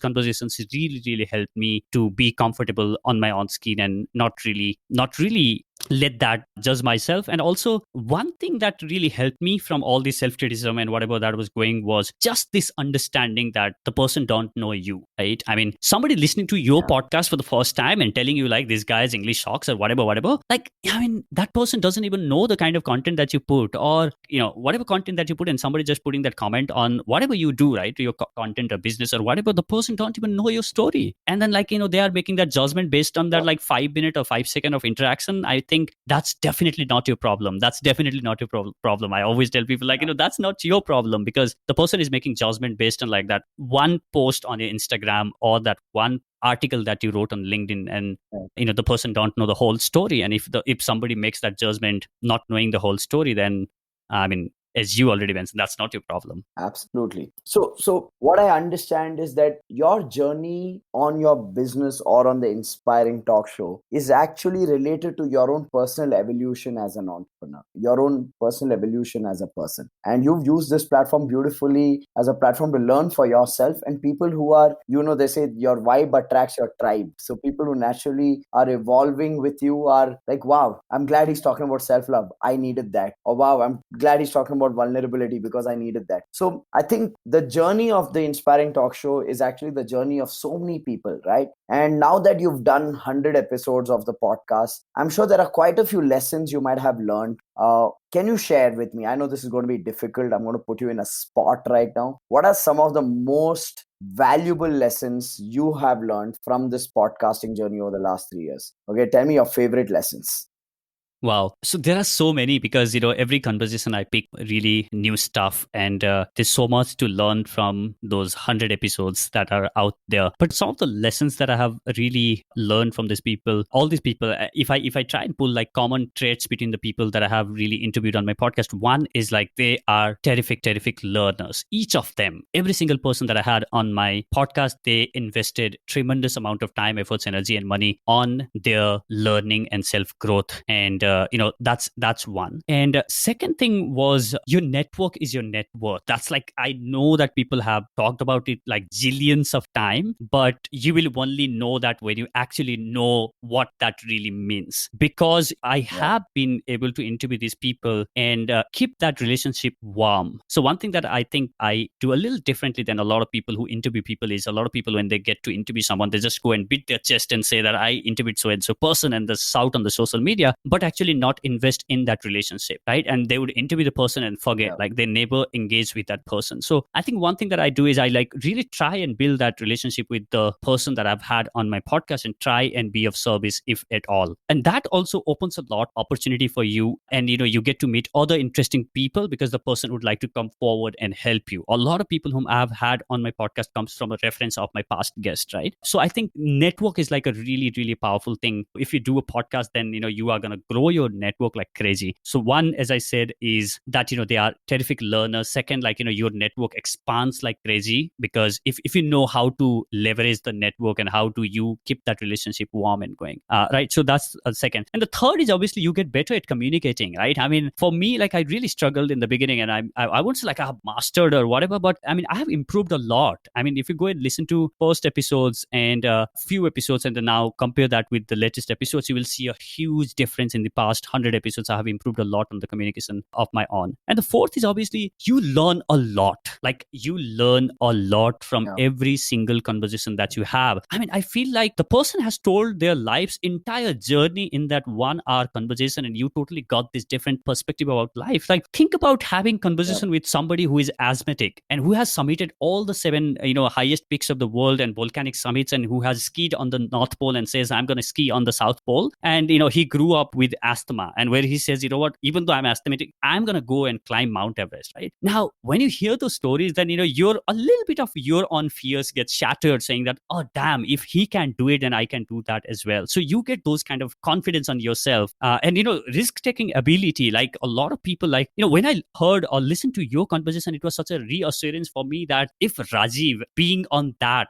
conversations really, really helped me to be comfortable on my own skin and not really let that judge myself. And also one thing that really helped me from all this self-criticism and whatever that was going was just this understanding that the person don't know you, right? I mean, somebody listening to your podcast for the first time and telling you like, this guy's English shocks or whatever, like, I mean, that person doesn't even know the kind of content that you put, or whatever content that you put, and somebody just putting that comment on whatever you do, right, to your content or business or whatever. The person don't even know your story, and then like, they are making that judgment based on that like 5-minute or 5-second of interaction. I think that's definitely not your problem. That's definitely not your problem. I always tell people like, that's not your problem, because the person is making judgment based on like that one post on your Instagram or that one article that you wrote on LinkedIn, and the person don't know the whole story. And if somebody makes that judgment not knowing the whole story, then I mean, as you already mentioned, that's not your problem. Absolutely. So what I understand is that your journey on your business or on the Inspiring Talk Show is actually related to your own personal evolution as an entrepreneur, your own personal evolution as a person. And you've used this platform beautifully as a platform to learn for yourself, and people who are, they say your vibe attracts your tribe. So people who naturally are evolving with you are like, wow, I'm glad he's talking about self-love. I needed that. Or wow, I'm glad he's talking about vulnerability because I needed that. So I think the journey of the Inspiring Talk Show is actually the journey of so many people, right? And now that you've done 100 episodes of the podcast, I'm sure there are quite a few lessons you might have learned. Can you share with me? I know this is going to be difficult. I'm going to put you in a spot right now. What are some of the most valuable lessons you have learned from this podcasting journey over the last 3 years? Okay, tell me your favorite lessons. Wow. So there are so many, because, every conversation I pick really new stuff, and there's so much to learn from those 100 episodes that are out there. But some of the lessons that I have really learned from all these people, if I try and pull like common traits between the people that I have really interviewed on my podcast, one is like they are terrific learners. Each of them, every single person that I had on my podcast, they invested tremendous amount of time, efforts, energy, and money on their learning and self-growth. And that's one. And second thing was, your network is your net worth. That's like, I know that people have talked about it like zillions of time, but you will only know that when you actually know what that really means. Because I have been able to interview these people and keep that relationship warm. So one thing that I think I do a little differently than a lot of people who interview people is, a lot of people, when they get to interview someone, they just go and beat their chest and say that I interviewed so and so person and this out on the social media. But actually not invest in that relationship, right? And they would interview the person and forget, like they never engage with that person. So I think one thing that I do is I like really try and build that relationship with the person that I've had on my podcast and try and be of service if at all. And that also opens a lot opportunity for you. And you get to meet other interesting people because the person would like to come forward and help you. A lot of people whom I've had on my podcast comes from a reference of my past guest, right? So I think network is like a really, really powerful thing. If you do a podcast, then you are going to grow your network like crazy. So one, as I said, is that they are terrific learners. Second, like your network expands like crazy, because if you know how to leverage the network and how do you keep that relationship warm and going, right? So that's a second. And the third is obviously you get better at communicating, right? I mean, for me, like I really struggled in the beginning, and I won't say like I have mastered or whatever, but I mean I have improved a lot. I mean, if you go and listen to first episodes and few episodes and then now compare that with the latest episodes, you will see a huge difference. In the past 100 episodes, I have improved a lot on the communication of my own. And the fourth is obviously you learn a lot. Like you learn a lot from every single conversation that you have. I mean, I feel like the person has told their life's entire journey in that 1 hour conversation, and you totally got this different perspective about life. Like think about having conversation with somebody who is asthmatic and who has summited all the 7 highest peaks of the world and volcanic summits, and who has skied on the North Pole and says I'm going to ski on the South Pole. And he grew up with asthma, and where he says, what, even though I'm asthmatic, I'm going to go and climb Mount Everest, right? Now when you hear those stories, then you're a little bit of your own fears get shattered, saying that, oh damn, if he can do it, then I can do that as well. So you get those kind of confidence on yourself, and risk taking ability. Like a lot of people, like when I heard or listened to your conversation, it was such a reassurance for me that if Rajiv being on that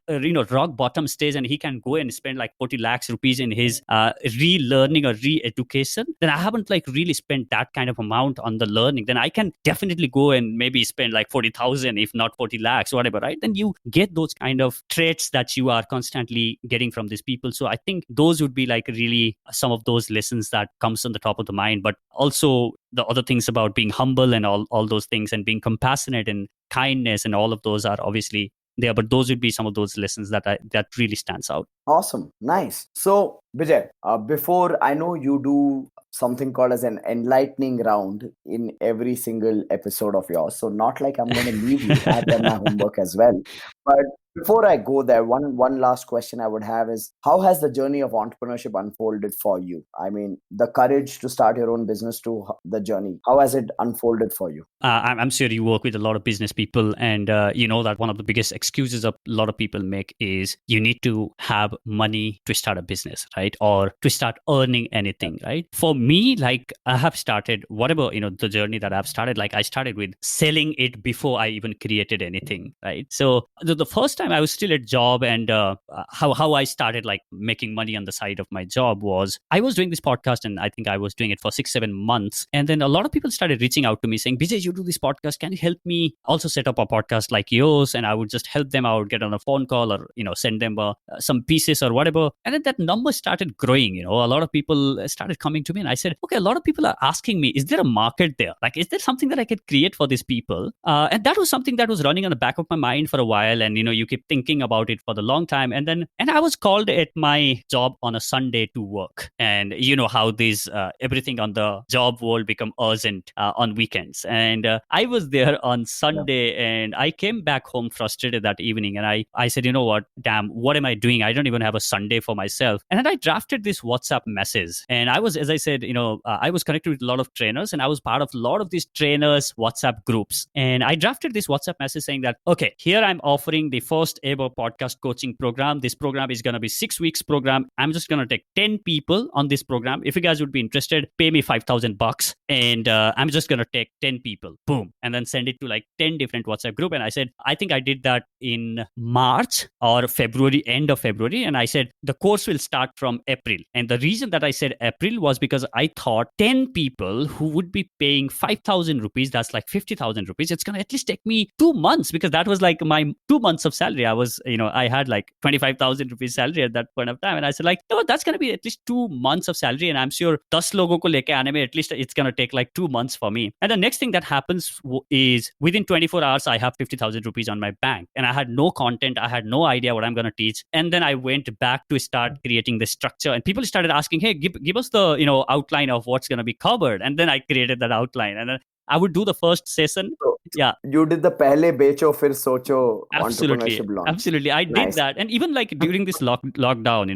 rock bottom stage, and he can go and spend like 40 lakhs rupees in his relearning or re-education, then I haven't like really spent that kind of amount on the learning. Then I can definitely go and maybe spend like 40,000, if not 40 lakhs, whatever, right? Then you get those kind of traits that you are constantly getting from these people. So I think those would be like really some of those lessons that comes on the top of the mind. But also the other things about being humble and all those things, and being compassionate and kindness, and all of those are obviously there. But those would be some of those lessons that really stands out. Awesome. Nice. So Bijay, before, I know you do something called as an enlightening round in every single episode of yours. So not like I'm going to leave you. I've done my homework as well. But before I go there, one last question I would have is, how has the journey of entrepreneurship unfolded for you? I mean, the courage to start your own business to the journey. How has it unfolded for you? I'm sure you work with a lot of business people, and you know that one of the biggest excuses a lot of people make is you need to have money to start a business, right? Or to start earning anything, right? For me, like I have started whatever, the journey that I've started, like I started with selling it before I even created anything, right? So the first time I was still at job, and how I started like making money on the side of my job was I was doing this podcast, and I think I was doing it for 6-7 months. And then a lot of people started reaching out to me saying, Bijay, you do this podcast. Can you help me also set up a podcast like yours? And I would just help them. I would get on a phone call, or, send them some pieces or whatever. And then that number started growing. A lot of people started coming to me, and I said, okay, a lot of people are asking me, is there a market there? Like, is there something that I could create for these people? And that was something that was running on the back of my mind for a while. And, you keep thinking about it for the long time. And I was called at my job on a Sunday to work. And you know how these, everything on the job world become urgent on weekends. And I was there on Sunday, and I came back home frustrated that evening. And I said, you know what, damn, what am I doing? I don't even have a Sunday for myself. And then I drafted this WhatsApp message. And I was, as I said, I was connected with a lot of trainers, and I was part of a lot of these trainers' WhatsApp groups. And I drafted this WhatsApp message saying that, okay, here I'm offering the first ever podcast coaching program. This program is going to be 6 weeks program. I'm just going to take 10 people on this program. If you guys would be interested, pay me $5,000, and I'm just going to take 10 people. Boom. And then send it to like 10 different WhatsApp group. And I said, I think I did that in March or February, end of February. And I said, the course will start from April. And the reason that I said April was because I thought 10 people who would be paying 5,000 rupees, that's like 50,000 rupees. It's going to at least take me 2 months, because that was like my 2 months of salary. I was, I had like 25,000 rupees salary at that point of time. And I said like, no, that's going to be at least 2 months of salary. And I'm sure 10 logo ko leke aane mein, at least it's going to take like 2 months for me. And the next thing that happens is within 24 hours, I have 50,000 rupees on my bank, and I had no content. I had no idea what I'm going to teach. And then I went back to start creating the structure, and people started asking, hey, give us the, outline of what's going to be covered. And then I created that outline. And then I would do the first session. So Yeah. you did the pehle becho fir socho Absolutely. entrepreneurship launch. Absolutely. I did Nice. that. And even like during this lockdown,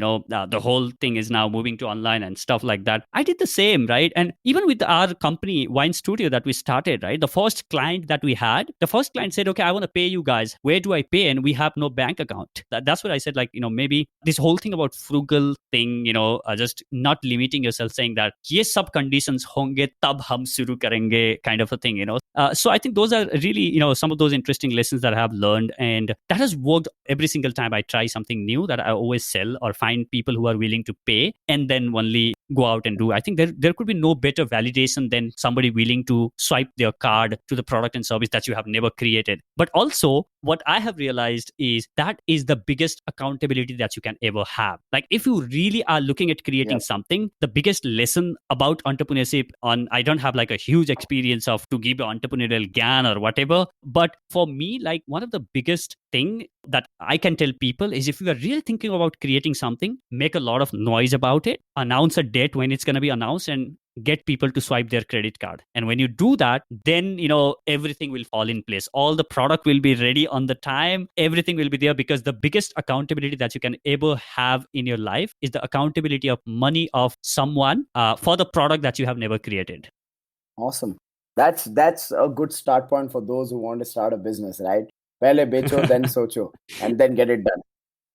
the whole thing is now moving to online and stuff like that. I did the same, right? And even with our company, WYN Studio, that we started, right? The first client that we had, the first client said, okay, I want to pay you guys. Where do I pay? And we have no bank account. That's what I said, like, maybe this whole thing about frugal thing, just not limiting yourself, saying that, ye sab conditions honge, tab hum shuru karenge, kind of a thing, So I think those are really, some of those interesting lessons that I have learned. And that has worked every single time I try something new, that I always sell or find people who are willing to pay and then only go out and do. I think there could be no better validation than somebody willing to swipe their card to the product and service that you have never created. But also, what I have realized is that is the biggest accountability that you can ever have. Like, if you really are looking at creating something, the biggest lesson about entrepreneurship, I don't have like a huge experience of to give entrepreneurial gyan or whatever, but for me, like, one of the biggest thing that I can tell people is, if you are really thinking about creating something, make a lot of noise about it, announce a date when it's going to be announced, and get people to swipe their credit card. And when you do that, then everything will fall in place. All the product will be ready on the time, everything will be there, because the biggest accountability that you can ever have in your life is the accountability of money of someone for the product that you have never created. Awesome. That's a good start point for those who want to start a business, right? Pehle becho, then socho, and then get it done.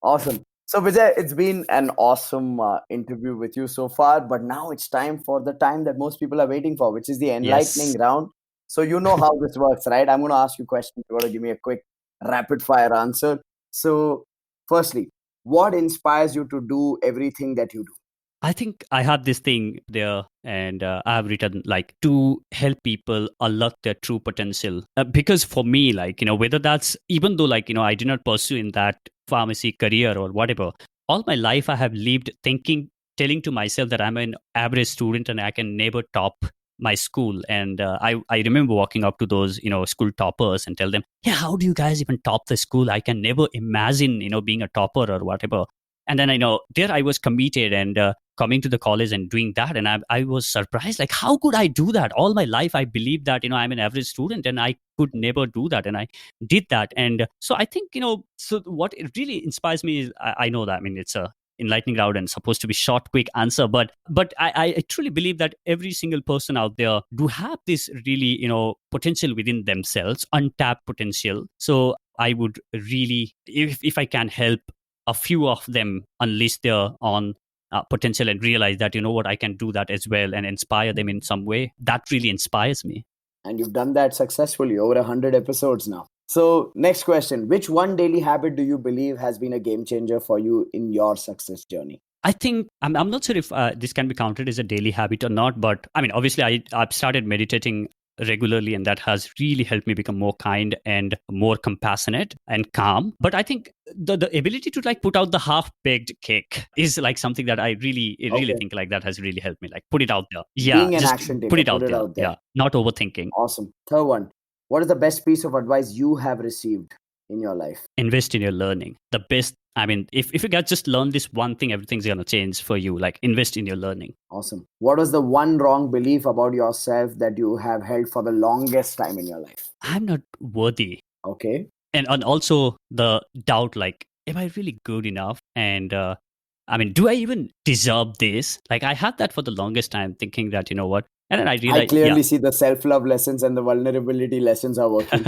Awesome. So Vijay, it's been an awesome interview with you so far, but now it's time for the time that most people are waiting for, which is the enlightening round. So you know how this works, right? I'm going to ask you questions. You're going to give me a quick rapid fire answer. So firstly, what inspires you to do everything that you do? I think I have this thing there, and I have written, like, to help people unlock their true potential. Because for me, like, whether that's, even though, like, I did not pursue in that pharmacy career or whatever, all my life I have lived telling to myself that I'm an average student and I can never top my school. And I remember walking up to those, school toppers and tell them, yeah, how do you guys even top the school? I can never imagine, being a topper or whatever. And then there I was committed and coming to the college and doing that. And I was surprised, like, how could I do that? All my life, I believed that, I'm an average student and I could never do that. And I did that. And so I think, so what it really inspires me is, I know that, I mean, it's a enlightening round and supposed to be short, quick answer. But I truly believe that every single person out there do have this really, potential within themselves, untapped potential. So I would really, if I can help a few of them unleash their own potential and realize that, what, I can do that as well, and inspire them in some way, that really inspires me. And you've done that successfully, over 100 episodes now. So next question, which one daily habit do you believe has been a game changer for you in your success journey? I think, I'm not sure if this can be counted as a daily habit or not, but I mean, obviously I've started meditating regularly, and that has really helped me become more kind and more compassionate and calm. But I think the ability to, like, put out the half-baked cake is like something that I really think, like, that has really helped me, like, put it out there. Yeah, being an just action taker, put it out there. there. Yeah, not overthinking. Awesome. Third one, what is the best piece of advice you have received in your life? Invest in your learning. The best, I mean, if you guys just learn this one thing, everything's going to change for you. Like, invest in your learning. Awesome. What was the one wrong belief about yourself that you have held for the longest time in your life? I'm not worthy. Okay. And also the doubt, like, am I really good enough? And I mean, do I even deserve this? Like, I had that for the longest time, thinking that, what? And then I realized, I clearly see the self-love lessons and the vulnerability lessons are working.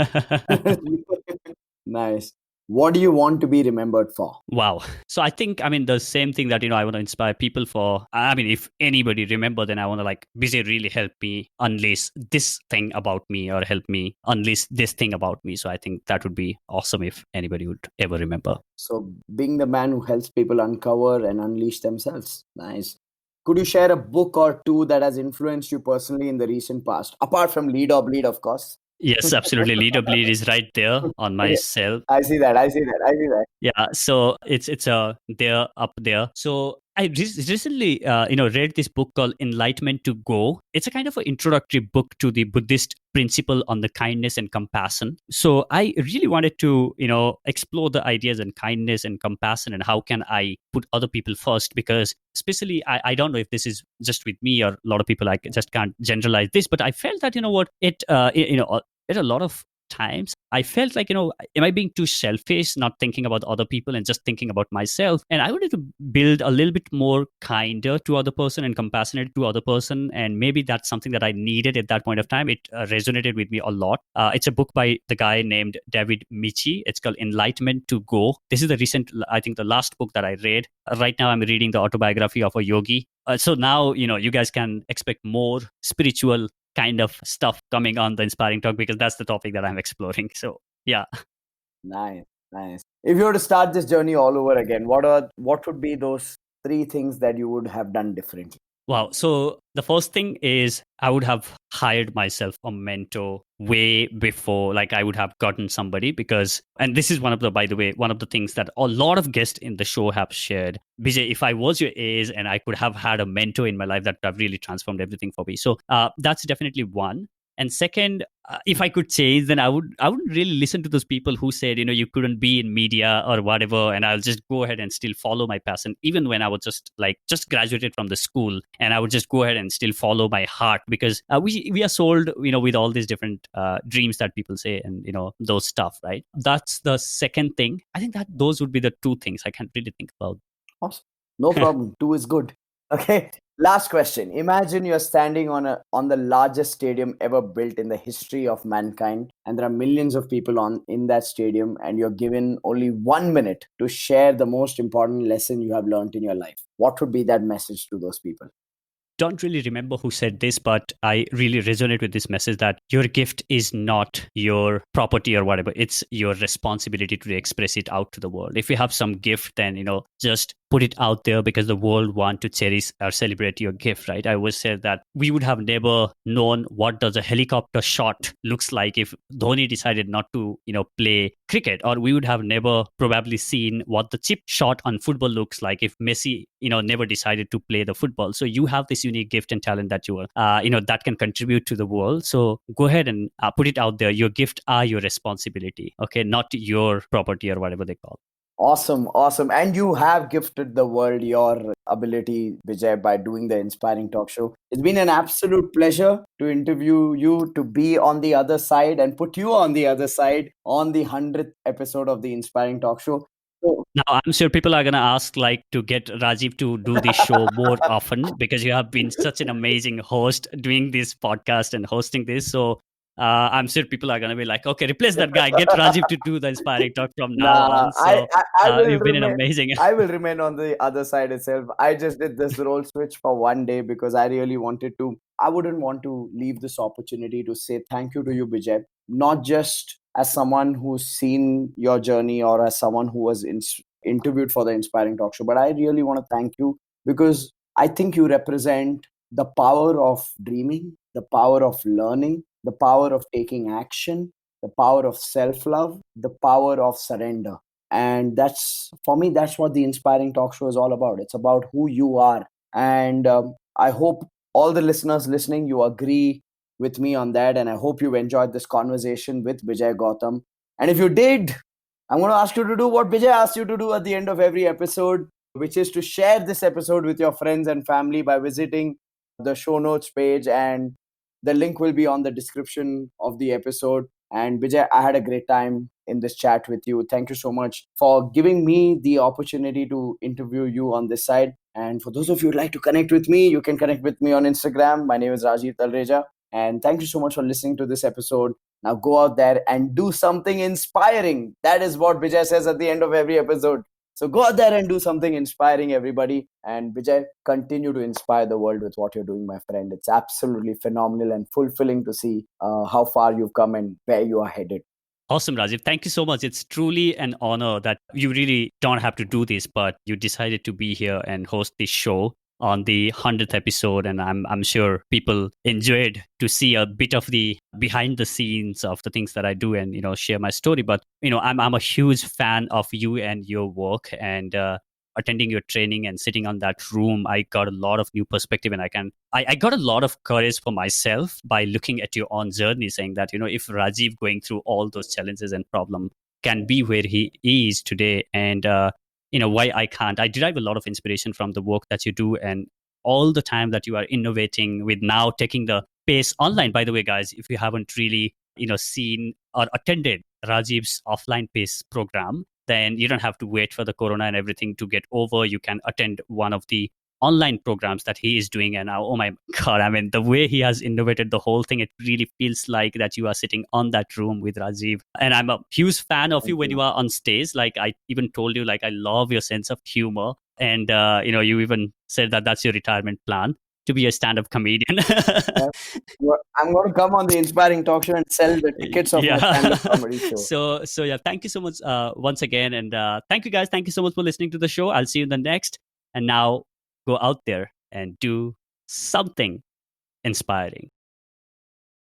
Nice. What do you want to be remembered for? Wow. So I think, I mean, the same thing that, I want to inspire people for. I mean, if anybody remember, then I want to, like, Bijay really help me unleash this thing about me, or help me unleash this thing about me. So I think that would be awesome if anybody would ever remember. So being the man who helps people uncover and unleash themselves. Nice. Could you share a book or two that has influenced you personally in the recent past, apart from Lead or Bleed, of course? Yes, absolutely. Lead or Bleed is right there on my shelf. I see that. Yeah, so it's there, up there. So I recently, read this book called Enlightenment to Go. It's a kind of an introductory book to the Buddhist principle on the kindness and compassion. So I really wanted to, explore the ideas and kindness and compassion and how can I put other people first? Because especially, I don't know if this is just with me or a lot of people, I just can't generalize this, but I felt that, at a lot of times I felt like, am I being too selfish, not thinking about other people and just thinking about myself? And I wanted to build a little bit more kinder to other person and compassionate to other person. And maybe that's something that I needed at that point of time. It resonated with me a lot. It's a book by the guy named David Michi. It's called Enlightenment to Go. This is the recent, I think the last book that I read. Right now I'm reading the autobiography of a yogi. So now, you guys can expect more spiritual kind of stuff coming on the Inspiring Talk, because that's the topic that I'm exploring. So yeah. Nice, nice. If you were to start this journey all over again, what would be those three things that you would have done differently? Wow. So the first thing is I would have hired myself a mentor way before, like I would have gotten somebody, because, and this is by the way, one of the things that a lot of guests in the show have shared. Bijay, if I was your age and I could have had a mentor in my life, that would have really transformed everything for me. So that's definitely one. And second, if I could change, then I wouldn't really listen to those people who said, you couldn't be in media or whatever, and I'll just go ahead and still follow my passion, even when I was just graduated from the school, and I would just go ahead and still follow my heart, because we are sold, with all these different dreams that people say, and those stuff, right? That's the second thing. I think that those would be the two things I can't really think about. Awesome. No problem. Two is good. Okay. Last question. Imagine you're standing on the largest stadium ever built in the history of mankind, and there are millions of people in that stadium, and you're given only 1 minute to share the most important lesson you have learned in your life. What would be that message to those people? Don't really remember who said this, but I really resonate with this message that your gift is not your property or whatever. It's your responsibility to express it out to the world. If you have some gift, then, just put it out there, because the world want to cherish or celebrate your gift, right? I always said that we would have never known what does a helicopter shot looks like if Dhoni decided not to, play cricket, or we would have never probably seen what the chip shot on football looks like if Messi, never decided to play the football. So you have this unique gift and talent that that can contribute to the world. So go ahead and put it out there. Your gift are your responsibility, okay, not your property or whatever they call. Awesome, awesome. And you have gifted the world your ability, Vijay, by doing the Inspiring Talk Show. It's been an absolute pleasure to interview you, to be on the other side and put you on the other side on the 100th episode of the Inspiring Talk Show. So, now, I'm sure people are going to ask to get Rajiv to do this show more often, because you have been such an amazing host doing this podcast and hosting this. So I'm sure people are going to be like, okay, replace that guy, get Rajiv to do the Inspiring Talk from now nah, on. So I will you've been an remain. amazing. I will remain on the other side itself. I just did this role switch for 1 day because I really wanted to. I wouldn't want to leave this opportunity to say thank you to you, Bijay, not just as someone who's seen your journey or as someone who was interviewed for the Inspiring Talk Show, but I really want to thank you because I think you represent the power of dreaming, the power of learning, the power of taking action, the power of self love, the power of surrender. And that's, for me, that's what the Inspiring Talk Show is all about. It's about who you are. And I hope all the listeners listening, you agree with me on that. And I hope you've enjoyed this conversation with Bijay Gautam. And if you did, I'm going to ask you to do what Bijay asked you to do at the end of every episode, which is to share this episode with your friends and family by visiting the show notes page. And the link will be on the description of the episode. And Bijay, I had a great time in this chat with you. Thank you so much for giving me the opportunity to interview you on this side. And for those of you who'd like to connect with me, you can connect with me on Instagram. My name is Rajiv Talreja. And thank you so much for listening to this episode. Now go out there and do something inspiring. That is what Bijay says at the end of every episode. So go out there and do something inspiring, everybody. And Bijay, continue to inspire the world with what you're doing, my friend. It's absolutely phenomenal and fulfilling to see how far you've come and where you are headed. Awesome, Rajiv. Thank you so much. It's truly an honor that you really don't have to do this, but you decided to be here and host this show on the 100th episode. And I'm sure people enjoyed to see a bit of the behind the scenes of the things that I do and, share my story. But, I'm a huge fan of you and your work. And attending your training and sitting on that room, I got a lot of new perspective, and I got a lot of courage for myself by looking at your own journey, saying that, if Rajiv going through all those challenges and problem can be where he is today, and why I can't. I derive a lot of inspiration from the work that you do, and all the time that you are innovating with now taking the pace online. By the way, guys, if you haven't really seen or attended Rajiv's offline pace program, then you don't have to wait for the corona and everything to get over. You can attend one of the online programs that he is doing. And now, oh my God, I mean, the way he has innovated the whole thing, it really feels like that you are sitting on that room with Rajiv. And I'm a huge fan of you when you are on stage. Like I even told you, like, I love your sense of humor. And, you even said that that's your retirement plan, to be a stand-up comedian. I'm going to come on the Inspiring Talk Show and sell the tickets of my stand-up comedy show. So yeah, thank you so much once again. And thank you, guys. Thank you so much for listening to the show. I'll see you in the next. And now go out there and do something inspiring.